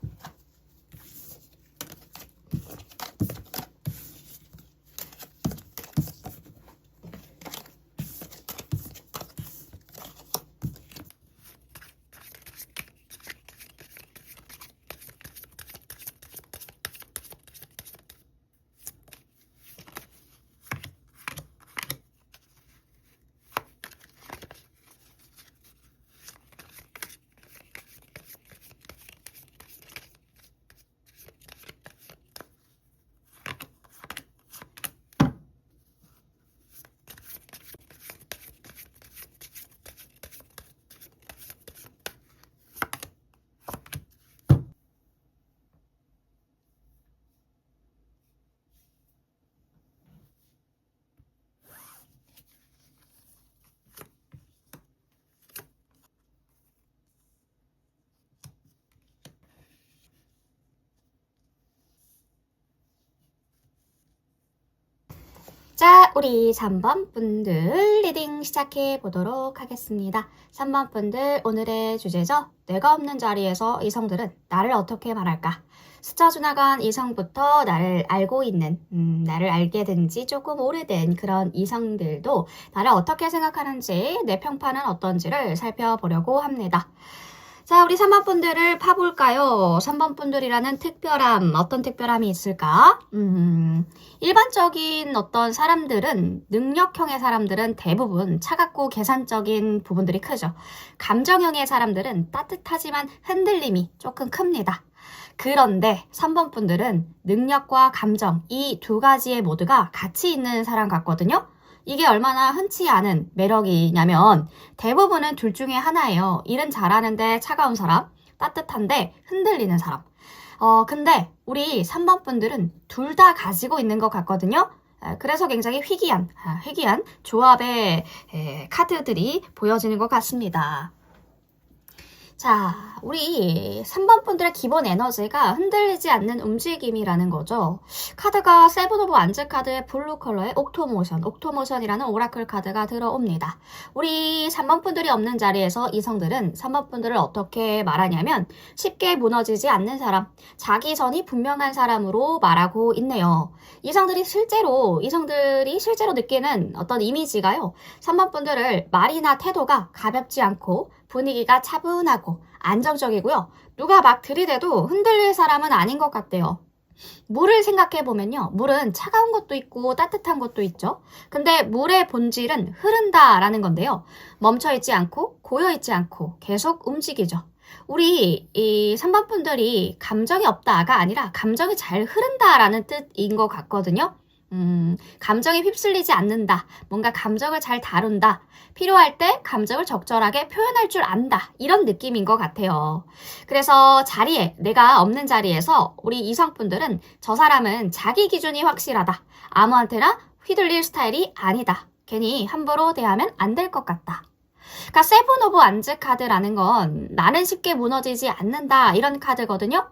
Speaker 1: 자, 우리 3번 분들 리딩 시작해 보도록 하겠습니다. 3번 분들 오늘의 주제죠. 내가 없는 자리에서 이성들은 나를 어떻게 말할까? 스쳐 지나간 이성부터 나를 알고 있는, 나를 알게 된 지 조금 오래된 그런 이성들도 나를 어떻게 생각하는지, 내 평판은 어떤지를 살펴보려고 합니다. 자, 우리 3번 분들을 파볼까요? 3번 분들이라는 특별함, 어떤 특별함이 있을까? 일반적인 어떤 사람들은, 능력형의 사람들은 대부분 차갑고 계산적인 부분들이 크죠. 감정형의 사람들은 따뜻하지만 흔들림이 조금 큽니다. 그런데 3번 분들은 능력과 감정, 이 두 가지의 모두가 같이 있는 사람 같거든요. 이게 얼마나 흔치 않은 매력이냐면 대부분은 둘 중에 하나예요. 일은 잘하는데 차가운 사람, 따뜻한데 흔들리는 사람. 근데 우리 3번 분들은 둘 다 가지고 있는 것 같거든요. 그래서 굉장히 희귀한 조합의 카드들이 보여지는 것 같습니다. 자, 우리 3번 분들의 기본 에너지가 흔들리지 않는 움직임이라는 거죠. 카드가 세븐 오브 완즈 카드의 블루 컬러의 옥토모션이라는 오라클 카드가 들어옵니다. 우리 3번 분들이 없는 자리에서 이성들은 3번 분들을 어떻게 말하냐면 쉽게 무너지지 않는 사람, 자기 선이 분명한 사람으로 말하고 있네요. 이성들이 실제로 느끼는 어떤 이미지가요. 3번 분들을 말이나 태도가 가볍지 않고 분위기가 차분하고 안정적이고요. 누가 막 들이대도 흔들릴 사람은 아닌 것 같대요. 물을 생각해보면요. 물은 차가운 것도 있고 따뜻한 것도 있죠. 근데 물의 본질은 흐른다라는 건데요. 멈춰있지 않고 고여있지 않고 계속 움직이죠. 우리 이 3번 분들이 감정이 없다가 아니라 감정이 잘 흐른다라는 뜻인 것 같거든요. 감정에 휩쓸리지 않는다. 뭔가 감정을 잘 다룬다. 필요할 때 감정을 적절하게 표현할 줄 안다. 이런 느낌인 것 같아요. 그래서 내가 없는 자리에서 우리 이성분들은 저 사람은 자기 기준이 확실하다. 아무한테나 휘둘릴 스타일이 아니다. 괜히 함부로 대하면 안 될 것 같다. 그러니까 세븐 오브 완즈 카드라는 건 나는 쉽게 무너지지 않는다. 이런 카드거든요.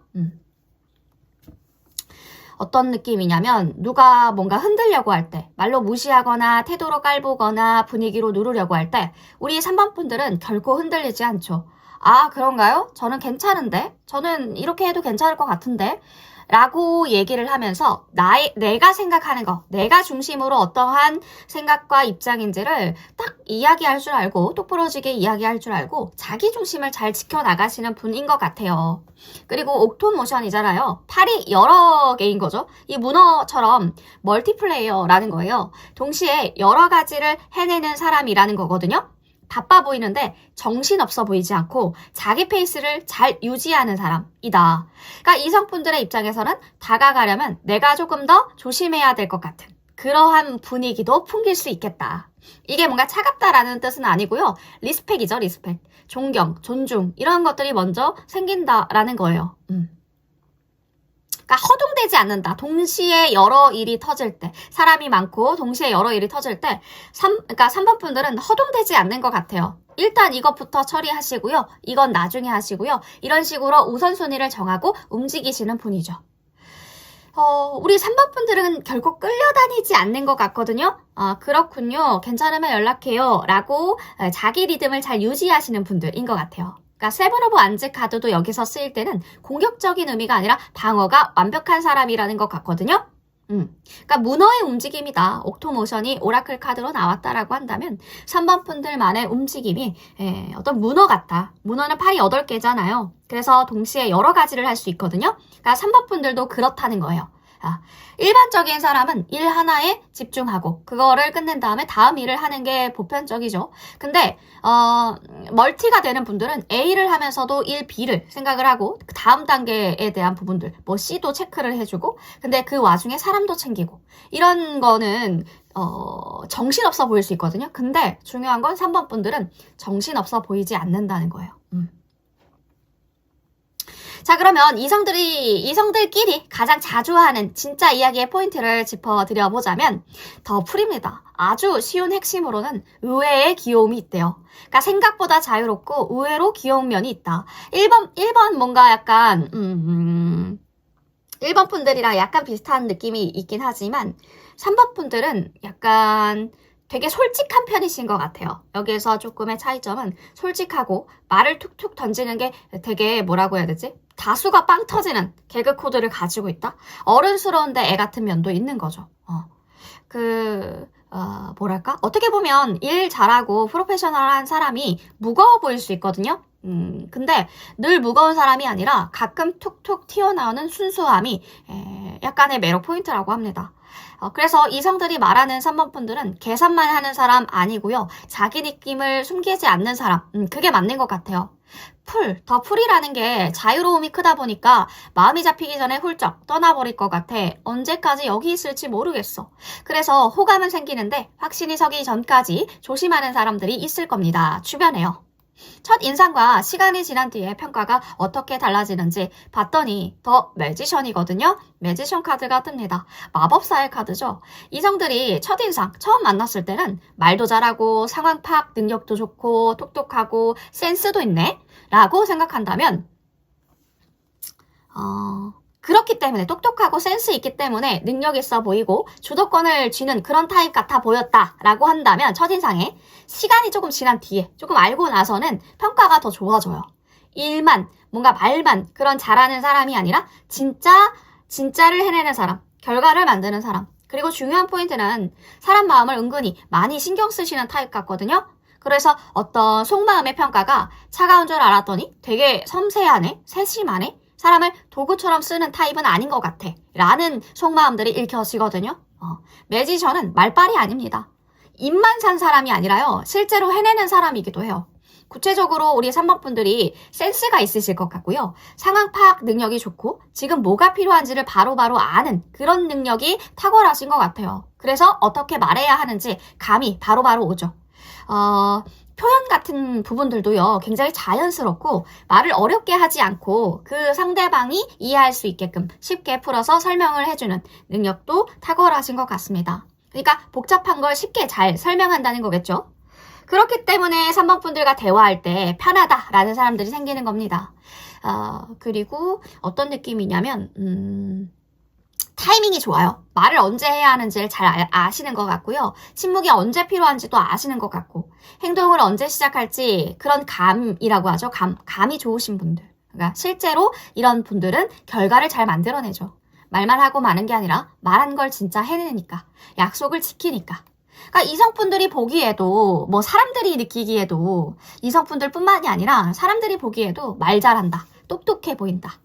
Speaker 1: 어떤 느낌이냐면 누가 뭔가 흔들려고 할 때, 말로 무시하거나 태도로 깔보거나 분위기로 누르려고 할 때 우리 3번 분들은 결코 흔들리지 않죠. 아, 그런가요? 저는 괜찮은데? 저는 이렇게 해도 괜찮을 것 같은데? 라고 얘기를 하면서 내가 생각하는 거, 내가 중심으로 어떠한 생각과 입장인지를 딱 이야기할 줄 알고, 똑부러지게 이야기할 줄 알고 자기 중심을 잘 지켜나가시는 분인 것 같아요. 그리고 옥토모션이잖아요. 팔이 여러 개인 거죠. 이 문어처럼 멀티플레이어라는 거예요. 동시에 여러 가지를 해내는 사람이라는 거거든요. 바빠 보이는데 정신없어 보이지 않고 자기 페이스를 잘 유지하는 사람이다. 그러니까 이성분들의 입장에서는 다가가려면 내가 조금 더 조심해야 될 것 같은 그러한 분위기도 풍길 수 있겠다. 이게 뭔가 차갑다라는 뜻은 아니고요. 리스펙이죠, 리스펙. 존경, 존중 이런 것들이 먼저 생긴다라는 거예요. 그러니까 허둥대지 않는다. 동시에 여러 일이 터질 때, 사람이 많고 동시에 여러 일이 터질 때, 그러니까 3번 분들은 허둥대지 않는 것 같아요. 일단 이것부터 처리하시고요. 이건 나중에 하시고요. 이런 식으로 우선순위를 정하고 움직이시는 분이죠. 우리 3번 분들은 결코 끌려다니지 않는 것 같거든요. 그렇군요. 괜찮으면 연락해요. 라고 자기 리듬을 잘 유지하시는 분들인 것 같아요. 그러니까 세븐 오브 완즈 카드도 여기서 쓰일 때는 공격적인 의미가 아니라 방어가 완벽한 사람이라는 것 같거든요. 그러니까 문어의 움직임이다. 옥토모션이 오라클 카드로 나왔다라고 한다면 3번 분들만의 움직임이 어떤 문어 같다. 문어는 팔이 8개잖아요. 그래서 동시에 여러 가지를 할 수 있거든요. 그러니까 3번 분들도 그렇다는 거예요. 일반적인 사람은 일 하나에 집중하고 그거를 끝낸 다음에 다음 일을 하는 게 보편적이죠. 근데 멀티가 되는 분들은 A를 하면서도 일 B를 생각을 하고 그 다음 단계에 대한 부분들 뭐 C도 체크를 해주고 근데 그 와중에 사람도 챙기고 이런 거는 정신없어 보일 수 있거든요. 근데 중요한 건 3번 분들은 정신없어 보이지 않는다는 거예요. 자, 그러면 이성들끼리 가장 자주 하는 진짜 이야기의 포인트를 짚어드려보자면 더 풀입니다. 아주 쉬운 핵심으로는 의외의 귀여움이 있대요. 그러니까 생각보다 자유롭고 의외로 귀여운 면이 있다. 1번 뭔가 약간 1번 분들이랑 약간 비슷한 느낌이 있긴 하지만 3번 분들은 약간 되게 솔직한 편이신 것 같아요. 여기에서 조금의 차이점은 솔직하고 말을 툭툭 던지는 게 되게 뭐라고 해야 되지? 다수가 빵 터지는 개그 코드를 가지고 있다? 어른스러운데 애 같은 면도 있는 거죠. 뭐랄까? 어떻게 보면 일 잘하고 프로페셔널한 사람이 무거워 보일 수 있거든요? 근데 늘 무거운 사람이 아니라 가끔 툭툭 튀어나오는 순수함이 약간의 매력 포인트라고 합니다. 그래서 이성들이 말하는 3번 분들은 계산만 하는 사람 아니고요. 자기 느낌을 숨기지 않는 사람. 그게 맞는 것 같아요. 더 풀이라는 게 자유로움이 크다 보니까 마음이 잡히기 전에 훌쩍 떠나버릴 것 같아. 언제까지 여기 있을지 모르겠어. 그래서 호감은 생기는데 확신이 서기 전까지 조심하는 사람들이 있을 겁니다. 주변에요. 첫 인상과 시간이 지난 뒤에 평가가 어떻게 달라지는지 봤더니 더 매지션이거든요. 매지션 카드가 뜹니다. 마법사의 카드죠. 이성들이 첫인상 처음 만났을 때는 말도 잘하고 상황 파악 능력도 좋고 똑똑하고 센스도 있네 라고 생각한다면 그렇기 때문에 똑똑하고 센스 있기 때문에 능력 있어 보이고 주도권을 쥐는 그런 타입 같아 보였다라고 한다면 첫인상에 시간이 조금 지난 뒤에 조금 알고 나서는 평가가 더 좋아져요. 일만 뭔가 말만 그런 잘하는 사람이 아니라 진짜를 해내는 사람, 결과를 만드는 사람. 그리고 중요한 포인트는 사람 마음을 은근히 많이 신경 쓰시는 타입 같거든요. 그래서 어떤 속마음의 평가가 차가운 줄 알았더니 되게 섬세하네, 세심하네. 사람을 도구처럼 쓰는 타입은 아닌 것 같아 라는 속마음들이 읽혀지거든요. 매지션은 말빨이 아닙니다. 입만 산 사람이 아니라요. 실제로 해내는 사람이기도 해요. 구체적으로 우리 3번 분들이 센스가 있으실 것 같고요. 상황 파악 능력이 좋고 지금 뭐가 필요한지를 바로바로 아는 그런 능력이 탁월하신 것 같아요. 그래서 어떻게 말해야 하는지 감이 바로바로 오죠. 표현 같은 부분들도요, 굉장히 자연스럽고 말을 어렵게 하지 않고 그 상대방이 이해할 수 있게끔 쉽게 풀어서 설명을 해주는 능력도 탁월하신 것 같습니다. 그러니까 복잡한 걸 쉽게 잘 설명한다는 거겠죠? 그렇기 때문에 3번 분들과 대화할 때 편하다라는 사람들이 생기는 겁니다. 그리고 어떤 느낌이냐면, 타이밍이 좋아요. 말을 언제 해야 하는지를 잘 아시는 것 같고요. 침묵이 언제 필요한지도 아시는 것 같고 행동을 언제 시작할지 그런 감이라고 하죠. 감이 좋으신 분들. 그러니까 실제로 이런 분들은 결과를 잘 만들어내죠. 말만 하고 마는 게 아니라 말한 걸 진짜 해내니까. 약속을 지키니까. 그러니까 이성분들이 보기에도 뭐 사람들이 느끼기에도 이성분들뿐만이 아니라 사람들이 보기에도 말 잘한다. 똑똑해 보인다.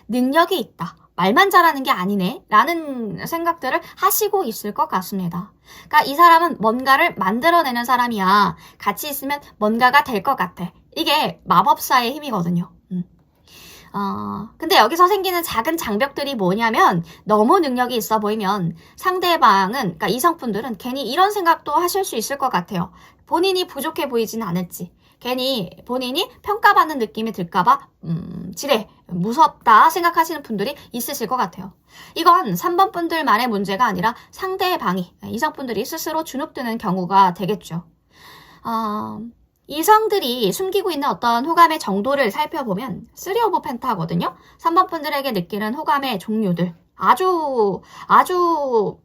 Speaker 1: 능력이 있다. 말만 잘하는 게 아니네 라는 생각들을 하시고 있을 것 같습니다. 그러니까 이 사람은 뭔가를 만들어내는 사람이야. 같이 있으면 뭔가가 될 것 같아. 이게 마법사의 힘이거든요. 근데 여기서 생기는 작은 장벽들이 뭐냐면 너무 능력이 있어 보이면 상대방은 그러니까 이성분들은 괜히 이런 생각도 하실 수 있을 것 같아요. 본인이 부족해 보이진 않을지. 괜히 본인이 평가받는 느낌이 들까봐 지레 무섭다 생각하시는 분들이 있으실 것 같아요. 이건 3번 분들만의 문제가 아니라 상대방이 이성분들이 스스로 주눅드는 경우가 되겠죠. 이성들이 숨기고 있는 어떤 호감의 정도를 살펴보면 3 오브 펜타거든요. 3번 분들에게 느끼는 호감의 종류들 아주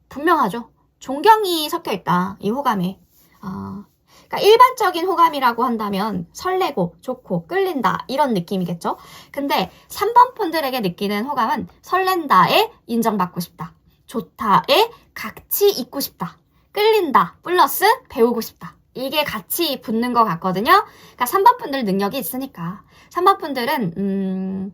Speaker 1: 분명하죠. 존경이 섞여 있다. 이 호감에. 그러니까 일반적인 호감이라고 한다면 설레고 좋고 끌린다 이런 느낌이겠죠. 근데 3번 분들에게 느끼는 호감은 설렌다에 인정받고 싶다. 좋다에 같이 있고 싶다. 끌린다 플러스 배우고 싶다. 이게 같이 붙는 것 같거든요. 그러니까 3번 분들 능력이 있으니까. 3번 분들은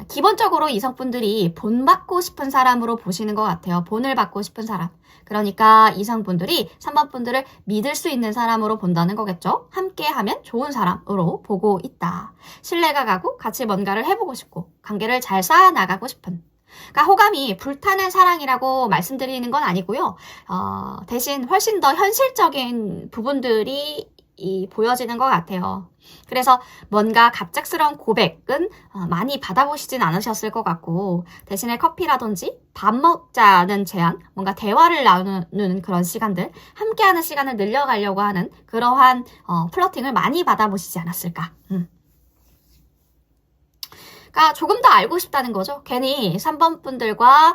Speaker 1: 기본적으로 이성분들이 본받고 싶은 사람으로 보시는 것 같아요. 본을 받고 싶은 사람. 그러니까 이성분들이 3번 분들을 믿을 수 있는 사람으로 본다는 거겠죠. 함께하면 좋은 사람으로 보고 있다. 신뢰가 가고 같이 뭔가를 해보고 싶고 관계를 잘 쌓아나가고 싶은. 그러니까 호감이 불타는 사랑이라고 말씀드리는 건 아니고요. 대신 훨씬 더 현실적인 부분들이 보여지는 것 같아요. 그래서 뭔가 갑작스러운 고백은 많이 받아보시진 않으셨을 것 같고 대신에 커피라든지 밥 먹자는 제안, 뭔가 대화를 나누는 그런 시간들, 함께하는 시간을 늘려가려고 하는 그러한 플러팅을 많이 받아보시지 않았을까. 그러니까 조금 더 알고 싶다는 거죠. 괜히 3번 분들과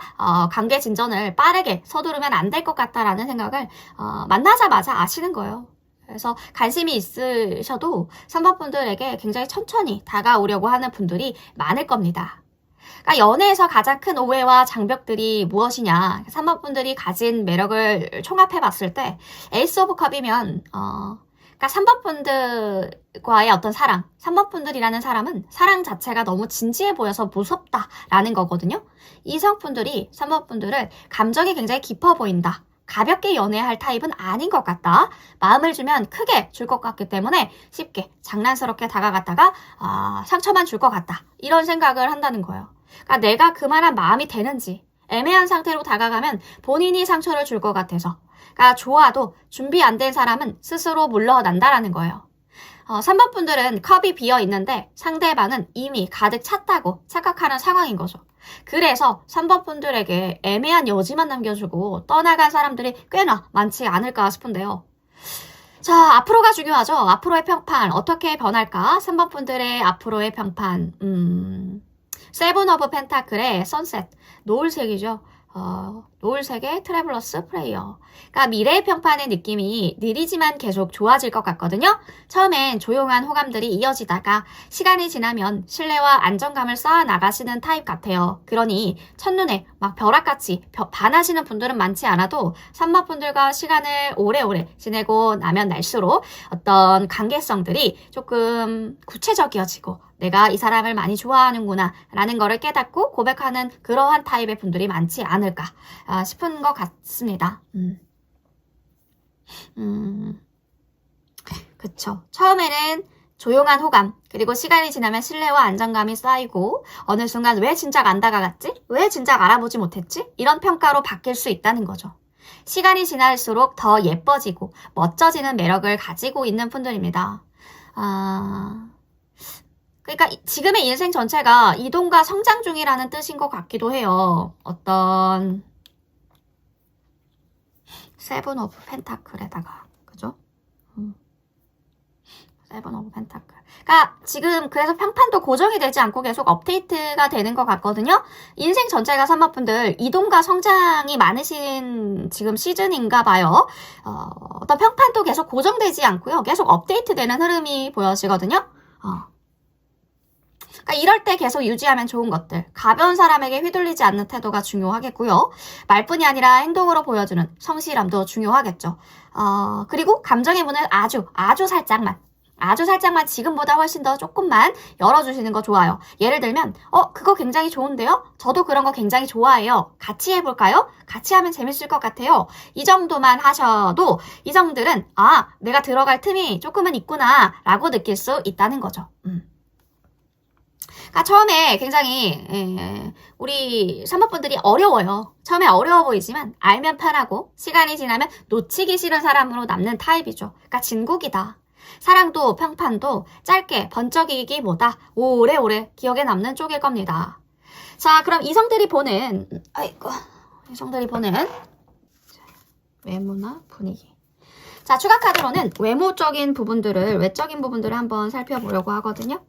Speaker 1: 관계 진전을 빠르게 서두르면 안 될 것 같다라는 생각을 만나자마자 아시는 거예요. 그래서 관심이 있으셔도 3번 분들에게 굉장히 천천히 다가오려고 하는 분들이 많을 겁니다. 그러니까 연애에서 가장 큰 오해와 장벽들이 무엇이냐. 3번 분들이 가진 매력을 총합해 봤을 때 에이스 오브 컵이면 그러니까 3번 분들과의 어떤 사랑, 3번 분들이라는 사람은 사랑 자체가 너무 진지해 보여서 무섭다라는 거거든요. 이성분들이 3번 분들을 감정이 굉장히 깊어 보인다. 가볍게 연애할 타입은 아닌 것 같다. 마음을 주면 크게 줄 것 같기 때문에 쉽게 장난스럽게 다가갔다가 상처만 줄 것 같다. 이런 생각을 한다는 거예요. 그러니까 내가 그만한 마음이 되는지 애매한 상태로 다가가면 본인이 상처를 줄 것 같아서 그러니까 좋아도 준비 안 된 사람은 스스로 물러난다라는 거예요. 3번 분들은 컵이 비어 있는데 상대방은 이미 가득 찼다고 착각하는 상황인 거죠. 그래서 3번 분들에게 애매한 여지만 남겨주고 떠나간 사람들이 꽤나 많지 않을까 싶은데요. 자, 앞으로가 중요하죠. 앞으로의 평판 어떻게 변할까? 3번 분들의 앞으로의 평판 세븐 오브 펜타클의 선셋 노을색이죠. 노을색의 트래블러스 플레이어. 그러니까 미래의 평판의 느낌이 느리지만 계속 좋아질 것 같거든요. 처음엔 조용한 호감들이 이어지다가 시간이 지나면 신뢰와 안정감을 쌓아 나가시는 타입 같아요. 그러니 첫눈에 막 벼락같이 반하시는 분들은 많지 않아도 3번 분들과 시간을 오래오래 지내고 나면 날수록 어떤 관계성들이 조금 구체적이어지고 내가 이 사람을 많이 좋아하는구나 라는 거를 깨닫고 고백하는 그러한 타입의 분들이 많지 않을까 싶은 것 같습니다. 그쵸. 처음에는 조용한 호감, 그리고 시간이 지나면 신뢰와 안정감이 쌓이고 어느 순간 왜 진작 안 다가갔지? 왜 진작 알아보지 못했지? 이런 평가로 바뀔 수 있다는 거죠. 시간이 지날수록 더 예뻐지고 멋져지는 매력을 가지고 있는 분들입니다. 그러니까 지금의 인생 전체가 이동과 성장 중이라는 뜻인 것 같기도 해요. 어떤 세븐 오브 펜타클에다가 그죠? 세븐 오브 펜타클. 그러니까 지금 그래서 평판도 고정이 되지 않고 계속 업데이트가 되는 것 같거든요. 인생 전체가 3번 분들 이동과 성장이 많으신 지금 시즌인가 봐요. 어떤 평판도 계속 고정되지 않고요. 계속 업데이트되는 흐름이 보여지거든요. 그러니까 이럴 때 계속 유지하면 좋은 것들. 가벼운 사람에게 휘둘리지 않는 태도가 중요하겠고요. 말뿐이 아니라 행동으로 보여주는 성실함도 중요하겠죠. 그리고 감정의 문을 아주 살짝만 지금보다 훨씬 더 조금만 열어주시는 거 좋아요. 예를 들면 그거 굉장히 좋은데요? 저도 그런 거 굉장히 좋아해요. 같이 해볼까요? 같이 하면 재밌을 것 같아요. 이 정도만 하셔도 이성들은 내가 들어갈 틈이 조금은 있구나 라고 느낄 수 있다는 거죠. 그러니까 처음에 굉장히 우리 3번 분들이 어려워요. 처음에 어려워 보이지만 알면 편하고 시간이 지나면 놓치기 싫은 사람으로 남는 타입이죠. 그러니까 진국이다. 사랑도 평판도 짧게 번쩍이기보다 오래오래 기억에 남는 쪽일 겁니다. 자, 그럼 이성들이 보는 외모나 분위기. 자, 추가 카드로는 외적인 부분들을 한번 살펴보려고 하거든요.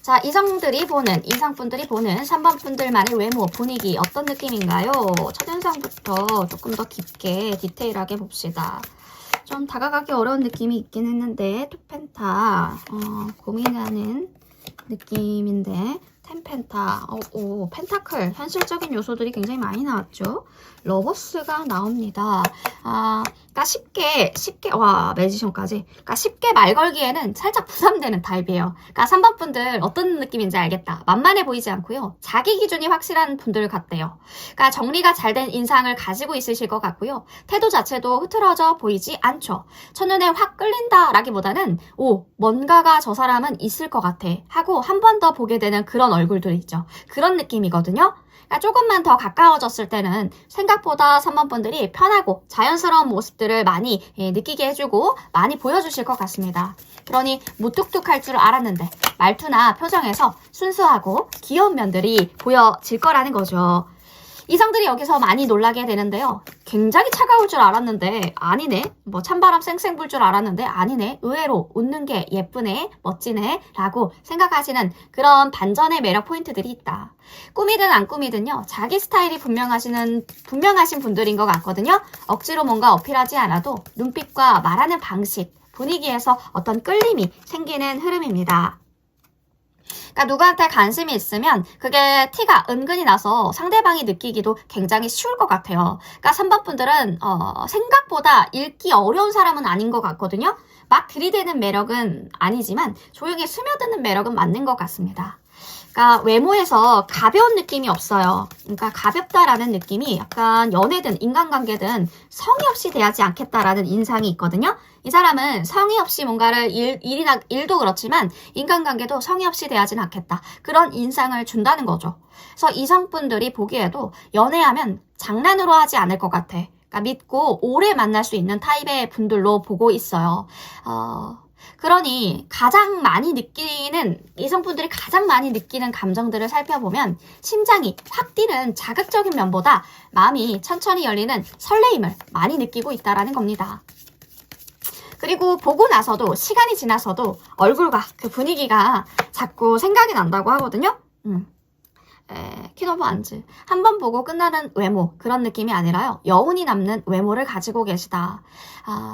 Speaker 1: 자, 이성분들이 보는 3번 분들만의 외모, 분위기 어떤 느낌인가요? 첫인상부터 조금 더 깊게 디테일하게 봅시다. 좀 다가가기 어려운 느낌이 있긴 했는데 투펜타 고민하는 느낌인데 텐펜타, 펜타클 현실적인 요소들이 굉장히 많이 나왔죠. 러버스가 나옵니다. 그러니까 쉽게 매지션까지. 그러니까 쉽게 말 걸기에는 살짝 부담되는 타입이에요. 그러니까 3번 분들 어떤 느낌인지 알겠다. 만만해 보이지 않고요. 자기 기준이 확실한 분들 같대요. 그러니까 정리가 잘 된 인상을 가지고 있으실 것 같고요. 태도 자체도 흐트러져 보이지 않죠. 첫눈에 확 끌린다라기보다는 뭔가가 저 사람은 있을 것 같아 하고 한 번 더 보게 되는 그런 얼굴들 있죠. 그런 느낌이거든요. 그러니까 조금만 더 가까워졌을 때는 생각보다 3번 분들이 편하고 자연스러운 모습들을 많이 느끼게 해주고 많이 보여주실 것 같습니다. 그러니 무뚝뚝할 줄 알았는데 말투나 표정에서 순수하고 귀여운 면들이 보여질 거라는 거죠. 이성들이 여기서 많이 놀라게 되는데요. 굉장히 차가울 줄 알았는데 아니네. 찬바람 쌩쌩 불 줄 알았는데 아니네. 의외로 웃는 게 예쁘네, 멋지네 라고 생각하시는 그런 반전의 매력 포인트들이 있다. 꾸미든 안 꾸미든요. 자기 스타일이 분명하신 분들인 것 같거든요. 억지로 뭔가 어필하지 않아도 눈빛과 말하는 방식, 분위기에서 어떤 끌림이 생기는 흐름입니다. 그러니까 누구한테 관심이 있으면 그게 티가 은근히 나서 상대방이 느끼기도 굉장히 쉬울 것 같아요. 그러니까 3번 분들은 생각보다 읽기 어려운 사람은 아닌 것 같거든요. 막 들이대는 매력은 아니지만 조용히 스며드는 매력은 맞는 것 같습니다. 그러니까 외모에서 가벼운 느낌이 없어요. 그러니까 가볍다라는 느낌이 약간 연애든 인간관계든 성의 없이 대하지 않겠다라는 인상이 있거든요. 이 사람은 성의 없이 뭔가를 일도 그렇지만 인간관계도 성의 없이 대하지는 않겠다. 그런 인상을 준다는 거죠. 그래서 이성분들이 보기에도 연애하면 장난으로 하지 않을 것 같아. 그러니까 믿고 오래 만날 수 있는 타입의 분들로 보고 있어요. 그러니 이성분들이 가장 많이 느끼는 감정들을 살펴보면 심장이 확 뛰는 자극적인 면보다 마음이 천천히 열리는 설레임을 많이 느끼고 있다는 겁니다. 그리고 보고 나서도 시간이 지나서도 얼굴과 그 분위기가 자꾸 생각이 난다고 하거든요. 퀸 오브 완즈. 한 번 보고 끝나는 외모, 그런 느낌이 아니라요. 여운이 남는 외모를 가지고 계시다.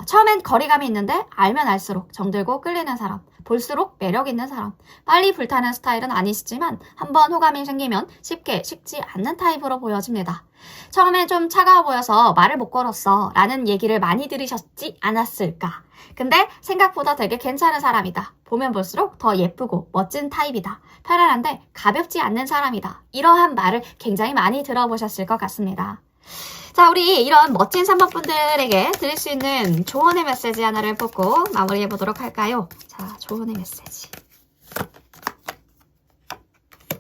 Speaker 1: 처음엔 거리감이 있는데 알면 알수록 정들고 끌리는 사람, 볼수록 매력 있는 사람. 빨리 불타는 스타일은 아니시지만 한번 호감이 생기면 쉽게 식지 않는 타입으로 보여집니다. 처음엔 좀 차가워 보여서 말을 못 걸었어 라는 얘기를 많이 들으셨지 않았을까. 근데 생각보다 되게 괜찮은 사람이다. 보면 볼수록 더 예쁘고 멋진 타입이다. 편안한데 가볍지 않는 사람이다. 이러한 말을 굉장히 많이 들어보셨을 것 같습니다. 자, 우리 이런 멋진 3번 분들에게 드릴 수 있는 조언의 메시지 하나를 뽑고 마무리해 보도록 할까요? 자, 조언의 메시지.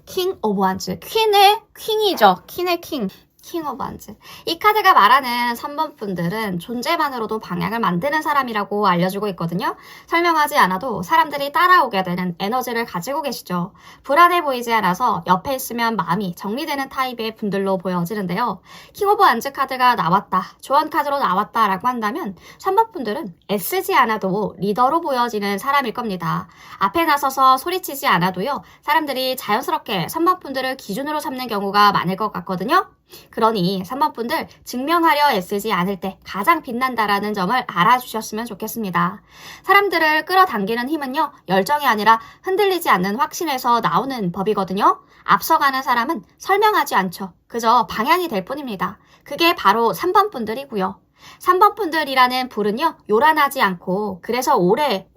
Speaker 1: 킹 오브 완즈. 퀸의 퀸이죠. 퀸의 킹. 킹 오브 완즈. 이 카드가 말하는 3번 분들은 존재만으로도 방향을 만드는 사람이라고 알려주고 있거든요. 설명하지 않아도 사람들이 따라오게 되는 에너지를 가지고 계시죠. 불안해 보이지 않아서 옆에 있으면 마음이 정리되는 타입의 분들로 보여지는데요. 킹 오브 완즈 카드가 나왔다, 조언 카드로 나왔다 라고 한다면 3번 분들은 애쓰지 않아도 리더로 보여지는 사람일 겁니다. 앞에 나서서 소리치지 않아도요, 사람들이 자연스럽게 3번 분들을 기준으로 삼는 경우가 많을 것 같거든요. 그러니 3번 분들 증명하려 애쓰지 않을 때 가장 빛난다라는 점을 알아주셨으면 좋겠습니다. 사람들을 끌어당기는 힘은요, 열정이 아니라 흔들리지 않는 확신에서 나오는 법이거든요. 앞서가는 사람은 설명하지 않죠. 그저 방향이 될 뿐입니다. 그게 바로 3번 분들이고요. 3번 분들이라는 불은요, 요란하지 않고 그래서 오래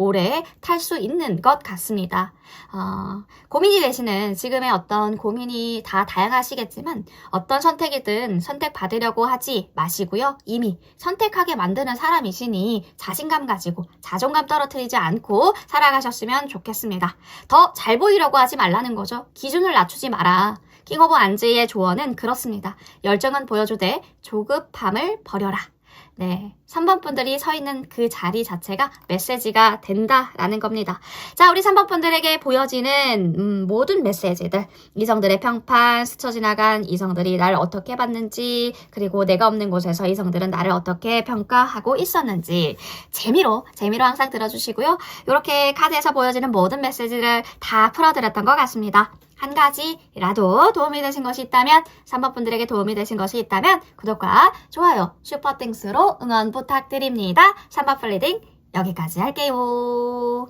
Speaker 1: 탈 수 있는 것 같습니다. 고민이 되시는 지금의 어떤 고민이 다 다양하시겠지만 어떤 선택이든 선택받으려고 하지 마시고요. 이미 선택하게 만드는 사람이시니 자신감 가지고 자존감 떨어뜨리지 않고 살아가셨으면 좋겠습니다. 더 잘 보이려고 하지 말라는 거죠. 기준을 낮추지 마라. 킹 오브 완즈의 조언은 그렇습니다. 열정은 보여주되 조급함을 버려라. 네, 3번 분들이 서 있는 그 자리 자체가 메시지가 된다라는 겁니다. 자, 우리 3번 분들에게 보여지는 모든 메시지들, 이성들의 평판, 스쳐 지나간 이성들이 나를 어떻게 봤는지, 그리고 내가 없는 곳에서 이성들은 나를 어떻게 평가하고 있었는지 재미로 항상 들어주시고요. 이렇게 카드에서 보여지는 모든 메시지를 다 풀어드렸던 것 같습니다. 한 가지라도 도움이 되신 것이 있다면, 3번 분들에게 도움이 되신 것이 있다면 구독과 좋아요, 슈퍼땡스로 응원 부탁드립니다. 3번 플리딩 여기까지 할게요.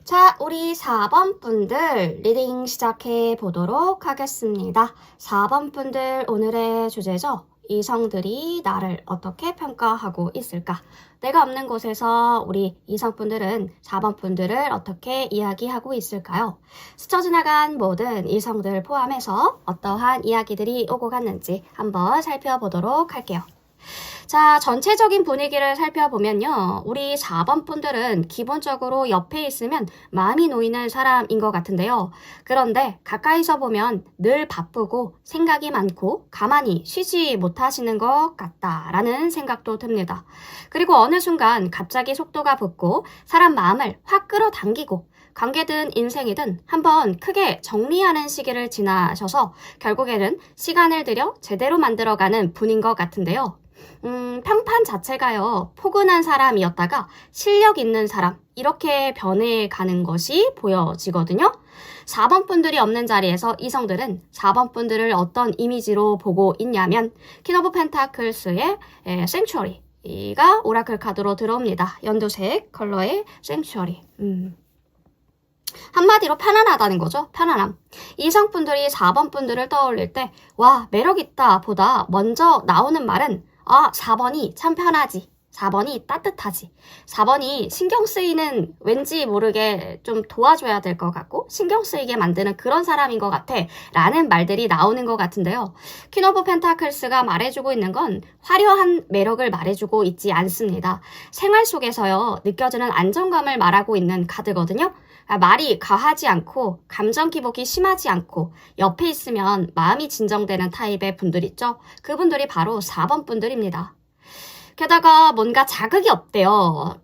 Speaker 1: 자, 우리 4번 분들 리딩 시작해 보도록 하겠습니다. 4번 분들 오늘의 주제죠. 이성들이 나를 어떻게 평가하고 있을까? 내가 없는 곳에서 우리 이성분들은 4번 분들을 어떻게 이야기하고 있을까요? 스쳐 지나간 모든 이성들 포함해서 어떠한 이야기들이 오고 갔는지 한번 살펴보도록 할게요. 자, 전체적인 분위기를 살펴보면요. 우리 4번 분들은 기본적으로 옆에 있으면 마음이 놓이는 사람인 것 같은데요. 그런데 가까이서 보면 늘 바쁘고 생각이 많고 가만히 쉬지 못하시는 것 같다라는 생각도 듭니다. 그리고 어느 순간 갑자기 속도가 붙고 사람 마음을 확 끌어당기고 관계든 인생이든 한번 크게 정리하는 시기를 지나셔서 결국에는 시간을 들여 제대로 만들어가는 분인 것 같은데요. 평판 자체가요, 포근한 사람이었다가 실력 있는 사람, 이렇게 변해가는 것이 보여지거든요. 4번 분들이 없는 자리에서 이성들은 4번 분들을 어떤 이미지로 보고 있냐면, 퀸 오브 펜타클스의 생츄어리가 오라클 카드로 들어옵니다. 연두색 컬러의 생츄어리. 한마디로 편안하다는 거죠. 편안함. 이성분들이 4번 분들을 떠올릴 때, 와, 매력있다 보다 먼저 나오는 말은, 아, 4번이 참 편하지. 4번이 따뜻하지. 4번이 신경 쓰이는, 왠지 모르게 좀 도와줘야 될 것 같고 신경 쓰이게 만드는 그런 사람인 것 같아 라는 말들이 나오는 것 같은데요. 퀸 오브 펜타클스가 말해주고 있는 건 화려한 매력을 말해주고 있지 않습니다. 생활 속에서요, 느껴지는 안정감을 말하고 있는 카드거든요. 말이 과하지 않고 감정 기복이 심하지 않고 옆에 있으면 마음이 진정되는 타입의 분들 있죠. 그분들이 바로 4번 분들입니다. 게다가 뭔가 자극이 없대요.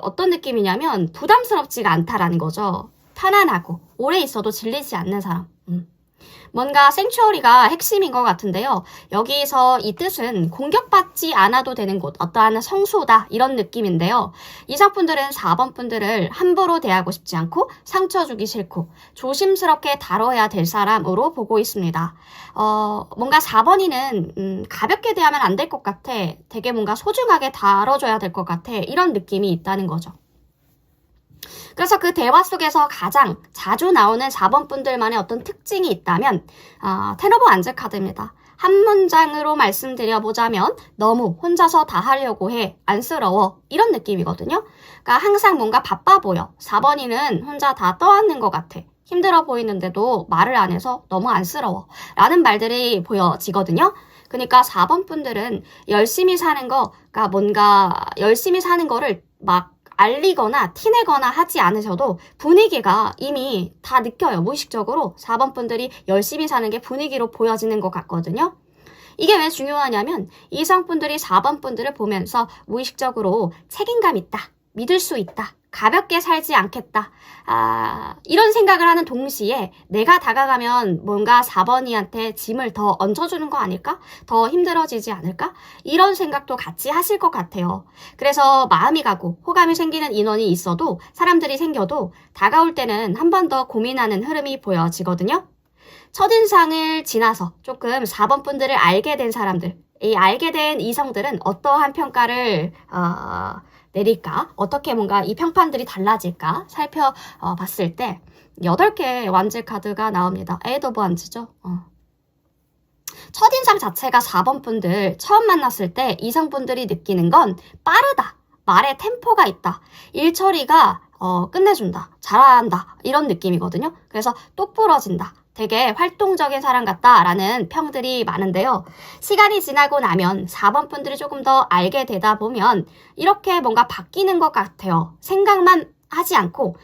Speaker 1: 어떤 느낌이냐면 부담스럽지가 않다라는 거죠. 편안하고 오래 있어도 질리지 않는 사람. 뭔가 생츄어리가 핵심인 것 같은데요. 여기서 이 뜻은 공격받지 않아도 되는 곳, 어떠한 성소다 이런 느낌인데요. 이성분들은 4번 분들을 함부로 대하고 싶지 않고 상처 주기 싫고 조심스럽게 다뤄야 될 사람으로 보고 있습니다. 뭔가 4번이는 가볍게 대하면 안 될 것 같아. 되게 뭔가 소중하게 다뤄줘야 될 것 같아. 이런 느낌이 있다는 거죠. 그래서 그 대화 속에서 가장 자주 나오는 4번 분들만의 어떤 특징이 있다면 텐 오브 완즈 카드입니다. 한 문장으로 말씀드려보자면 너무 혼자서 다 하려고 해, 안쓰러워 이런 느낌이거든요. 그러니까 항상 뭔가 바빠 보여. 4번이는 혼자 다 떠안는 것 같아. 힘들어 보이는데도 말을 안 해서 너무 안쓰러워 라는 말들이 보여지거든요. 그러니까 4번 분들은 열심히 사는 거, 그러니까 뭔가 열심히 사는 거를 막 알리거나 티내거나 하지 않으셔도 분위기가 이미 다 느껴요. 무의식적으로 4번 분들이 열심히 사는 게 분위기로 보여지는 것 같거든요. 이게 왜 중요하냐면 이성분들이 4번 분들을 보면서 무의식적으로 책임감 있다, 믿을 수 있다. 가볍게 살지 않겠다. 이런 생각을 하는 동시에 내가 다가가면 뭔가 4번이한테 짐을 더 얹어주는 거 아닐까? 더 힘들어지지 않을까? 이런 생각도 같이 하실 것 같아요. 그래서 마음이 가고 호감이 생기는 인원이 있어도 사람들이 생겨도 다가올 때는 한 번 더 고민하는 흐름이 보여지거든요. 첫인상을 지나서 조금 4번 분들을 알게 된 사람들, 이 알게 된 이성들은 어떠한 평가를 내릴까? 어떻게 뭔가 이 평판들이 달라질까? 살펴봤을 때 8개의 완즈 카드가 나옵니다. 에이드 오브 완즈죠. 첫인상 자체가 4번 분들 처음 만났을 때 이성분들이 느끼는 건 빠르다. 말에 템포가 있다. 일 처리가 끝내준다. 잘한다. 이런 느낌이거든요. 그래서 똑부러진다. 되게 활동적인 사람 같다라는 평들이 많은데요. 시간이 지나고 나면 4번 분들이 조금 더 알게 되다 보면 이렇게 뭔가 바뀌는 것 같아요. 생각만 하지 않고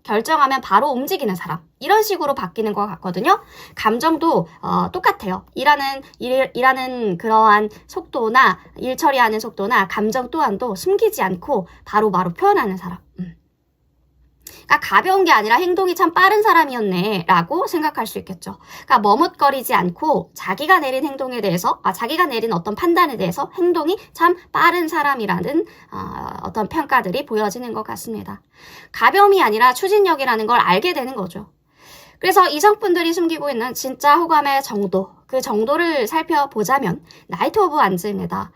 Speaker 1: 결정하면 바로 움직이는 사람. 이런 식으로 바뀌는 것 같거든요. 감정도 똑같아요. 일하는 그러한 속도나 일 처리하는 속도나 감정 또한도 숨기지 않고 바로바로 표현하는 사람. 그러니까 가벼운 게 아니라 행동이 참 빠른 사람이었네 라고 생각할 수 있겠죠. 그러니까 머뭇거리지 않고 자기가 내린 행동에 대해서 자기가 내린 어떤 판단에 대해서 행동이 참 빠른 사람이라는 어떤 평가들이 보여지는 것 같습니다. 가벼움이 아니라 추진력이라는 걸 알게 되는 거죠. 그래서 이성분들이 숨기고 있는 진짜 호감의 정도, 그 정도를 살펴보자면 나이트 오브 완즈입니다.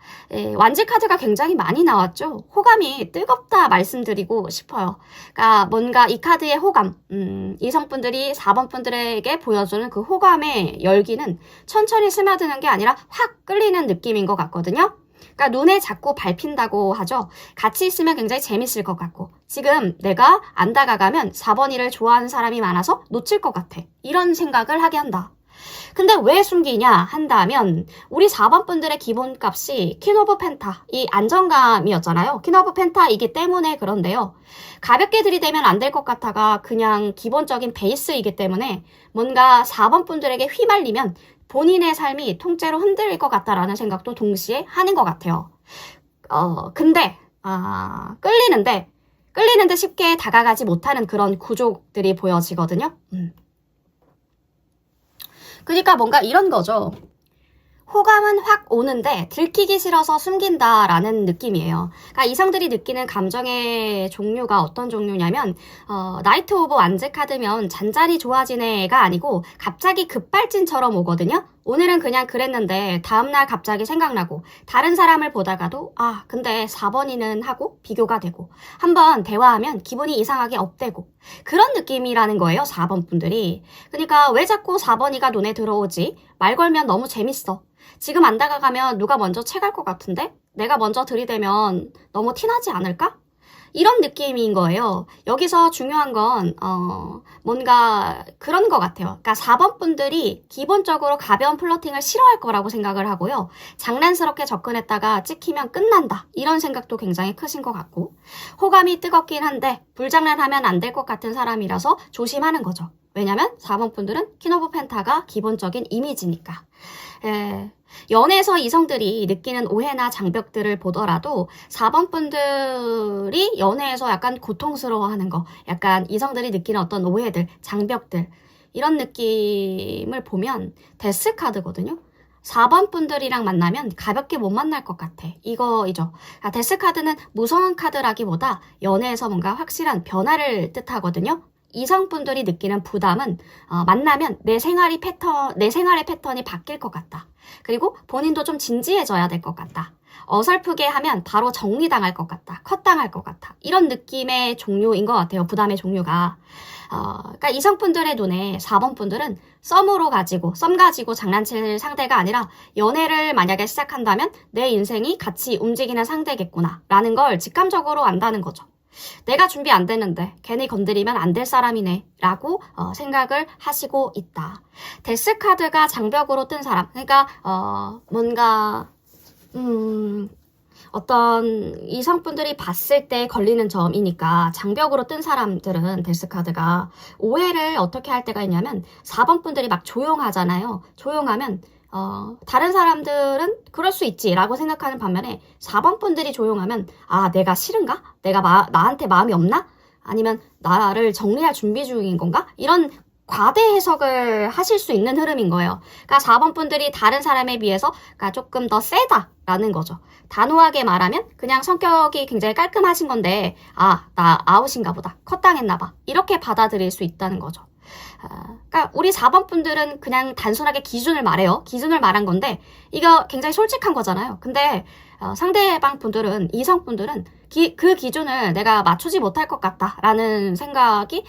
Speaker 1: 완즈 카드가 굉장히 많이 나왔죠. 호감이 뜨겁다 말씀드리고 싶어요. 그러니까 뭔가 이 카드의 호감, 이성분들이 4번 분들에게 보여주는 그 호감의 열기는 천천히 스며드는 게 아니라 확 끌리는 느낌인 것 같거든요. 그러니까 눈에 자꾸 밟힌다고 하죠. 같이 있으면 굉장히 재밌을 것 같고 지금 내가 안 다가가면 4번이를 좋아하는 사람이 많아서 놓칠 것 같아. 이런 생각을 하게 한다. 근데 왜 숨기냐 한다면 우리 4번 분들의 기본값이 퀸 오브 펜타, 이 안정감이었잖아요. 퀸 오브 펜타이기 때문에 그런데요. 가볍게 들이대면 안 될 것 같아가 그냥 기본적인 베이스이기 때문에 뭔가 4번 분들에게 휘말리면 본인의 삶이 통째로 흔들릴 것 같다라는 생각도 동시에 하는 것 같아요. 근데 끌리는데 쉽게 다가가지 못하는 그런 구조들이 보여지거든요. 그러니까 뭔가 이런 거죠. 호감은 확 오는데 들키기 싫어서 숨긴다라는 느낌이에요. 그러니까 이성들이 느끼는 감정의 종류가 어떤 종류냐면 나이트 오브 완즈 카드면 잔잔히 좋아지네가 아니고 갑자기 급발진처럼 오거든요. 오늘은 그냥 그랬는데 다음날 갑자기 생각나고 다른 사람을 보다가도 근데 4번이는 하고 비교가 되고 한번 대화하면 기분이 이상하게 업되고 그런 느낌이라는 거예요. 4번 분들이. 그러니까 왜 자꾸 4번이가 눈에 들어오지? 말 걸면 너무 재밌어. 지금 안 다가가면 누가 먼저 채갈 것 같은데? 내가 먼저 들이대면 너무 티나지 않을까? 이런 느낌인 거예요. 여기서 중요한 건 뭔가 그런 것 같아요. 그러니까 4번 분들이 기본적으로 가벼운 플러팅을 싫어할 거라고 생각을 하고요. 장난스럽게 접근했다가 찍히면 끝난다. 이런 생각도 굉장히 크신 것 같고 호감이 뜨겁긴 한데 불장난하면 안 될 것 같은 사람이라서 조심하는 거죠. 왜냐면 4번 분들은 퀸 오브 펜타가 기본적인 이미지니까. 연애에서 이성들이 느끼는 오해나 장벽들을 보더라도 4번 분들이 연애에서 약간 고통스러워하는 거, 약간 이성들이 느끼는 어떤 오해들, 장벽들 이런 느낌을 보면 데스 카드거든요. 4번 분들이랑 만나면 가볍게 못 만날 것 같아. 이거이죠. 데스 카드는 무서운 카드라기보다 연애에서 뭔가 확실한 변화를 뜻하거든요. 이성분들이 느끼는 부담은 만나면 내 생활의 패턴이 바뀔 것 같다. 그리고 본인도 좀 진지해져야 될 것 같다. 어설프게 하면 바로 정리당할 것 같다. 컷당할 것 같다. 이런 느낌의 종류인 것 같아요. 부담의 종류가. 그러니까 이성분들의 눈에 4번 분들은 썸 가지고 장난칠 상대가 아니라 연애를 만약에 시작한다면 내 인생이 같이 움직이는 상대겠구나 라는 걸 직감적으로 안다는 거죠. 내가 준비 안 되는데 괜히 건드리면 안 될 사람이네 라고 생각을 하시고 있다. 데스 카드가 장벽으로 뜬 사람, 그러니까 뭔가 어떤 이성분들이 봤을 때 걸리는 점이니까 장벽으로 뜬 사람들은 데스 카드가 오해를 어떻게 할 때가 있냐면 4번 분들이 막 조용하잖아요. 조용하면 다른 사람들은 그럴 수 있지라고 생각하는 반면에 4번 분들이 조용하면 아, 내가 싫은가? 내가 나한테 마음이 없나? 아니면 나를 정리할 준비 중인 건가? 이런 과대 해석을 하실 수 있는 흐름인 거예요. 그러니까 4번 분들이 다른 사람에 비해서 그러니까 조금 더 세다라는 거죠. 단호하게 말하면 그냥 성격이 굉장히 깔끔하신 건데 아, 나 아웃인가 보다. 컷당했나 봐. 이렇게 받아들일 수 있다는 거죠. 그러니까 우리 4번 분들은 그냥 단순하게 기준을 말해요. 기준을 말한 건데 이거 굉장히 솔직한 거잖아요. 근데 상대방 분들은, 이성 분들은 그 기준을 내가 맞추지 못할 것 같다라는 생각이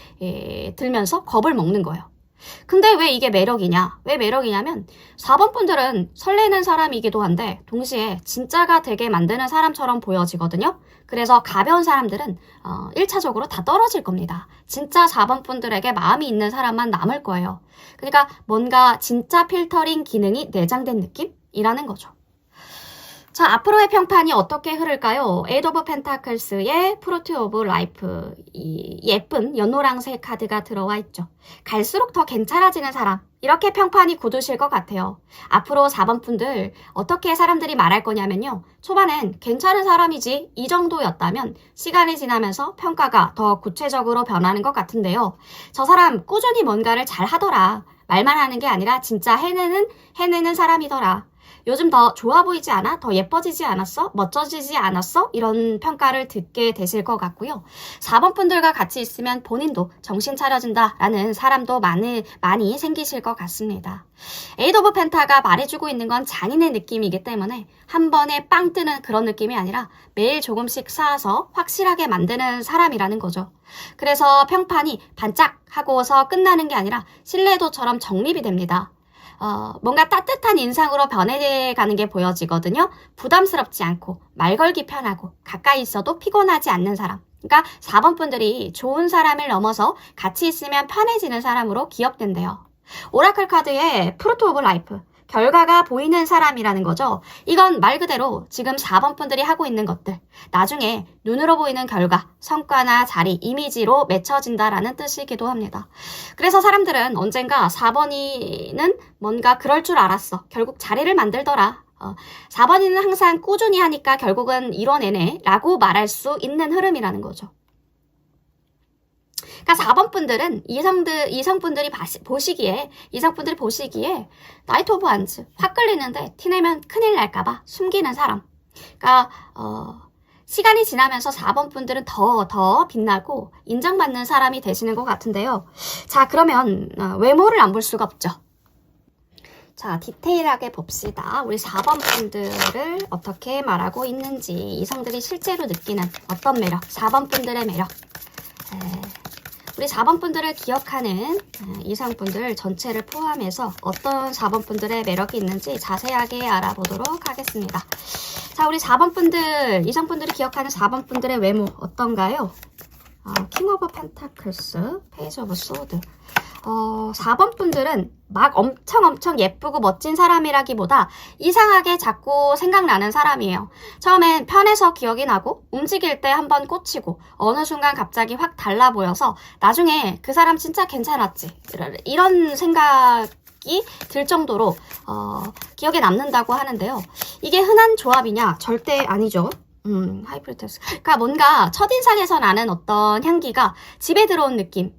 Speaker 1: 들면서 겁을 먹는 거예요. 근데 왜 이게 매력이냐? 왜 매력이냐면 4번 분들은 설레는 사람이기도 한데 동시에 진짜가 되게 만드는 사람처럼 보여지거든요. 그래서 가벼운 사람들은 1차적으로 다 떨어질 겁니다. 진짜 4번 분들에게 마음이 있는 사람만 남을 거예요. 그러니까 뭔가 진짜 필터링 기능이 내장된 느낌이라는 거죠. 자, 앞으로의 평판이 어떻게 흐를까요? 에이드 오브 펜타클스의 프루트 오브 라이프, 이 예쁜 연노랑색 카드가 들어와 있죠. 갈수록 더 괜찮아지는 사람, 이렇게 평판이 굳으실 것 같아요. 앞으로 4번 분들 어떻게 사람들이 말할 거냐면요. 초반엔 괜찮은 사람이지 이 정도였다면 시간이 지나면서 평가가 더 구체적으로 변하는 것 같은데요. 저 사람 꾸준히 뭔가를 잘 하더라. 말만 하는 게 아니라 진짜 해내는 사람이더라. 요즘 더 좋아 보이지 않아? 더 예뻐지지 않았어? 멋져지지 않았어? 이런 평가를 듣게 되실 것 같고요. 4번 분들과 같이 있으면 본인도 정신 차려진다라는 사람도 많이 생기실 것 같습니다. 에이드 오브 펜타가 말해주고 있는 건 장인의 느낌이기 때문에 한 번에 빵 뜨는 그런 느낌이 아니라 매일 조금씩 쌓아서 확실하게 만드는 사람이라는 거죠. 그래서 평판이 반짝하고서 끝나는 게 아니라 신뢰도처럼 정립이 됩니다. 뭔가 따뜻한 인상으로 변해가는 게 보여지거든요. 부담스럽지 않고 말 걸기 편하고 가까이 있어도 피곤하지 않는 사람. 그러니까 4번 분들이 좋은 사람을 넘어서 같이 있으면 편해지는 사람으로 기억된대요. 오라클 카드의 프루트 오브 라이프. 결과가 보이는 사람이라는 거죠. 이건 말 그대로 지금 4번 분들이 하고 있는 것들, 나중에 눈으로 보이는 결과, 성과나 자리, 이미지로 맺혀진다라는 뜻이기도 합니다. 그래서 사람들은 언젠가 4번이는 뭔가 그럴 줄 알았어. 결국 자리를 만들더라. 4번이는 항상 꾸준히 하니까 결국은 이뤄내네 라고 말할 수 있는 흐름이라는 거죠. 그러니까 4번 분들은 이성분들이 보시기에 나이트 오브 완즈 확 끌리는데 티내면 큰일 날까봐 숨기는 사람. 그러니까 시간이 지나면서 4번 분들은 더 빛나고 인정받는 사람이 되시는 것 같은데요. 자, 그러면 외모를 안 볼 수가 없죠. 자, 디테일하게 봅시다. 우리 4번 분들을 어떻게 말하고 있는지, 이성들이 실제로 느끼는 어떤 매력, 4번 분들의 매력. 우리 4번 분들을 기억하는 이성분들 전체를 포함해서 어떤 4번 분들의 매력이 있는지 자세하게 알아보도록 하겠습니다. 자, 우리 4번 분들, 이성분들이 기억하는 4번 분들의 외모 어떤가요? 킹 오브 펜타클스, 페이지 오브 소드. 4번 분들은 막 엄청 예쁘고 멋진 사람이라기보다 이상하게 자꾸 생각나는 사람이에요. 처음엔 편해서 기억이 나고 움직일 때 한번 꽂히고 어느 순간 갑자기 확 달라 보여서 나중에 그 사람 진짜 괜찮았지. 이런 생각이 들 정도로 기억에 남는다고 하는데요. 이게 흔한 조합이냐? 절대 아니죠. 하이프리테스. 그러니까 뭔가 첫인상에서 나는 어떤 향기가 집에 들어온 느낌,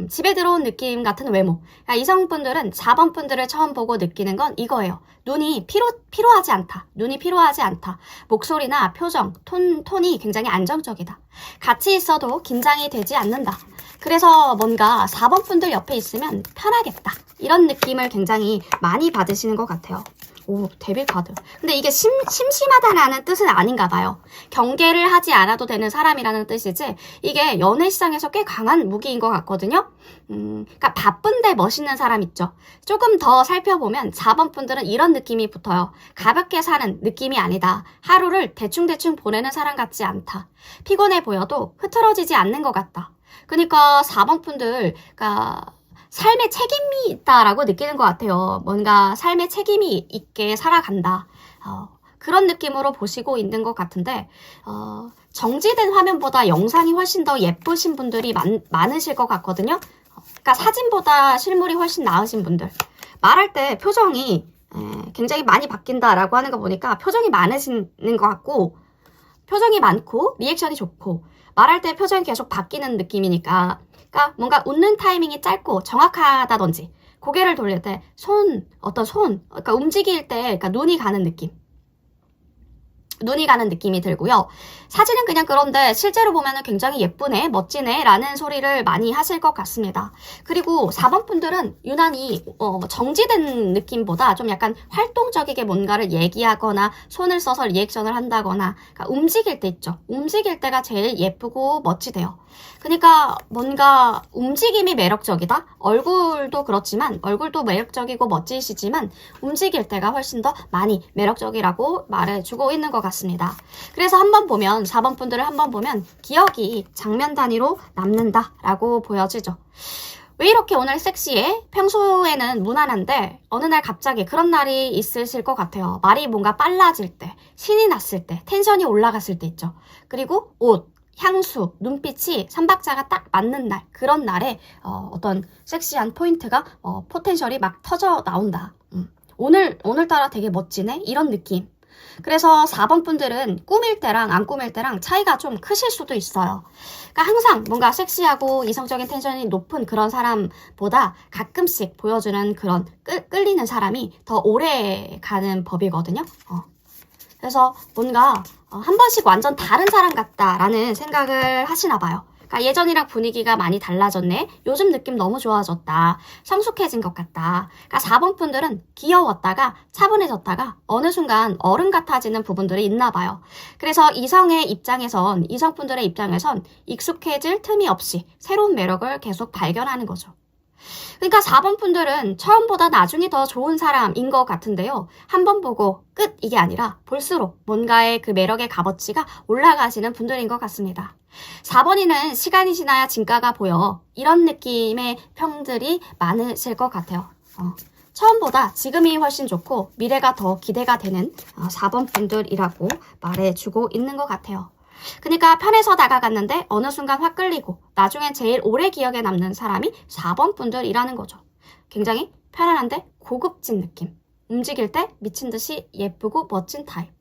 Speaker 1: 집에 들어온 느낌 같은 외모. 그러니까 이성분들은 4번 분들을 처음 보고 느끼는 건 이거예요. 눈이 피로하지 않다. 눈이 피로하지 않다. 목소리나 표정, 톤이 굉장히 안정적이다. 같이 있어도 긴장이 되지 않는다. 그래서 뭔가 4번 분들 옆에 있으면 편하겠다. 이런 느낌을 굉장히 많이 받으시는 것 같아요. 오, 데빌 카드. 근데 이게 심심하다라는 뜻은 아닌가 봐요. 경계를 하지 않아도 되는 사람이라는 뜻이지, 이게 연애 시장에서 꽤 강한 무기인 것 같거든요. 그러니까 바쁜데 멋있는 사람 있죠. 조금 더 살펴보면 4번 분들은 이런 느낌이 붙어요. 가볍게 사는 느낌이 아니다. 하루를 대충 보내는 사람 같지 않다. 피곤해 보여도 흐트러지지 않는 것 같다. 그러니까 4번 분들, 그러니까 삶에 책임이 있다라고 느끼는 것 같아요. 뭔가 삶에 책임이 있게 살아간다. 그런 느낌으로 보시고 있는 것 같은데, 정지된 화면보다 영상이 훨씬 더 예쁘신 분들이 많으실 것 같거든요. 그러니까 사진보다 실물이 훨씬 나으신 분들. 말할 때 표정이 굉장히 많이 바뀐다라고 하는 거 보니까 표정이 많으시는 것 같고, 표정이 많고 리액션이 좋고 말할 때 표정이 계속 바뀌는 느낌이니까, 그러니까 뭔가 웃는 타이밍이 짧고 정확하다든지, 고개를 돌릴 때 그러니까 움직일 때 그러니까 눈이 가는 느낌이 들고요. 사진은 그냥 그런데 실제로 보면은 굉장히 예쁘네, 멋지네 라는 소리를 많이 하실 것 같습니다. 그리고 4번 분들은 유난히 정지된 느낌보다 좀 약간 활동적이게 뭔가를 얘기하거나 손을 써서 리액션을 한다거나, 그러니까 움직일 때 있죠. 움직일 때가 제일 예쁘고 멋지대요. 그러니까 뭔가 움직임이 매력적이다? 얼굴도 매력적이고 멋지시지만 움직일 때가 훨씬 더 많이 매력적이라고 말해주고 있는 것 같습니다. 그래서 4번 분들을 한번 보면 기억이 장면 단위로 남는다라고 보여지죠. 왜 이렇게 오늘 섹시해? 평소에는 무난한데 어느 날 갑자기 그런 날이 있으실 것 같아요. 말이 뭔가 빨라질 때, 신이 났을 때, 텐션이 올라갔을 때 있죠. 그리고 옷, 향수, 눈빛이 3박자가 딱 맞는 날, 그런 날에 어떤 섹시한 포인트가 포텐셜이 막 터져 나온다. 오늘따라 되게 멋지네? 이런 느낌. 그래서 4번 분들은 꾸밀 때랑 안 꾸밀 때랑 차이가 좀 크실 수도 있어요. 그러니까 항상 뭔가 섹시하고 이성적인 텐션이 높은 그런 사람보다 가끔씩 보여주는 그런 끌리는 사람이 더 오래 가는 법이거든요. 그래서 뭔가 한 번씩 완전 다른 사람 같다라는 생각을 하시나 봐요. 그러니까 예전이랑 분위기가 많이 달라졌네. 요즘 느낌 너무 좋아졌다. 성숙해진 것 같다. 그러니까 4번 분들은 귀여웠다가 차분해졌다가 어느 순간 어른 같아지는 부분들이 있나 봐요. 그래서 이성분들의 입장에선 익숙해질 틈이 없이 새로운 매력을 계속 발견하는 거죠. 그러니까 4번 분들은 처음보다 나중이 더 좋은 사람인 것 같은데요. 한 번 보고 끝 이게 아니라 볼수록 뭔가의 그 매력의 값어치가 올라가시는 분들인 것 같습니다. 4번이는 시간이 지나야 진가가 보여. 이런 느낌의 평들이 많으실 것 같아요. 처음보다 지금이 훨씬 좋고 미래가 더 기대가 되는 4번 분들이라고 말해주고 있는 것 같아요. 그러니까 편해서 다가갔는데 어느 순간 확 끌리고 나중엔 제일 오래 기억에 남는 사람이 4번 분들이라는 거죠. 굉장히 편안한데 고급진 느낌. 움직일 때 미친 듯이 예쁘고 멋진 타입.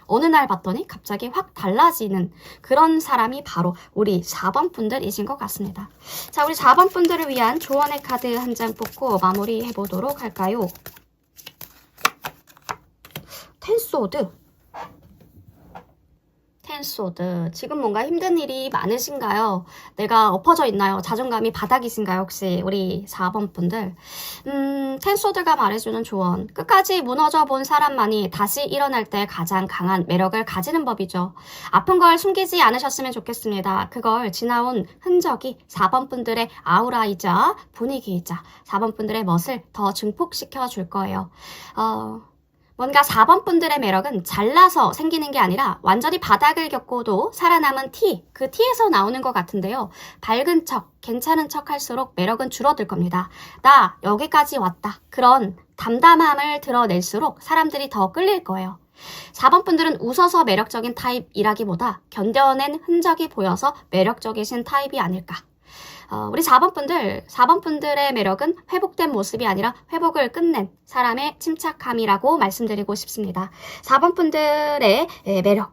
Speaker 1: 어느 날 봤더니 갑자기 확 달라지는 그런 사람이 바로 우리 4번 분들이신 것 같습니다. 자, 우리 4번 분들을 위한 조언의 카드 한 장 뽑고 마무리해 보도록 할까요? 텐소드. 지금 뭔가 힘든 일이 많으신가요? 내가 엎어져 있나요? 자존감이 바닥이신가요? 혹시 우리 4번 분들? 텐소드가 말해주는 조언. 끝까지 무너져 본 사람만이 다시 일어날 때 가장 강한 매력을 가지는 법이죠. 아픈 걸 숨기지 않으셨으면 좋겠습니다. 그걸 지나온 흔적이 4번 분들의 아우라이자 분위기이자 4번 분들의 멋을 더 증폭시켜 줄 거예요. 뭔가 4번 분들의 매력은 잘나서 생기는 게 아니라 완전히 바닥을 겪고도 살아남은 그 티에서 나오는 것 같은데요. 밝은 척, 괜찮은 척 할수록 매력은 줄어들 겁니다. 나 여기까지 왔다. 그런 담담함을 드러낼수록 사람들이 더 끌릴 거예요. 4번 분들은 웃어서 매력적인 타입이라기보다 견뎌낸 흔적이 보여서 매력적이신 타입이 아닐까. 우리 4번 분들의 매력은 회복된 모습이 아니라 회복을 끝낸 사람의 침착함이라고 말씀드리고 싶습니다. 4번 분들의 매력,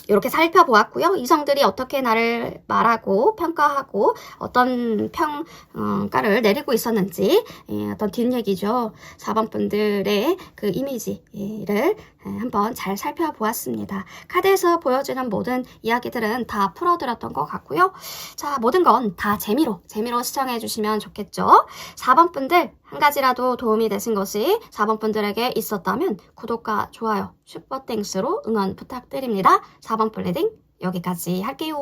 Speaker 1: 이렇게 살펴보았고요. 이성들이 어떻게 나를 말하고 평가하고 어떤 평가를 내리고 있었는지, 어떤 뒷얘기죠. 4번 분들의 그 이미지를 한번 잘 살펴보았습니다. 카드에서 보여주는 모든 이야기들은 다 풀어드렸던 것 같고요. 자, 모든 건 다 재미로 시청해 주시면 좋겠죠. 4번 분들 한 가지라도 도움이 되신 것이 4번 분들에게 있었다면 구독과 좋아요, 슈퍼땡스로 응원 부탁드립니다. 4번 플레딩 여기까지 할게요.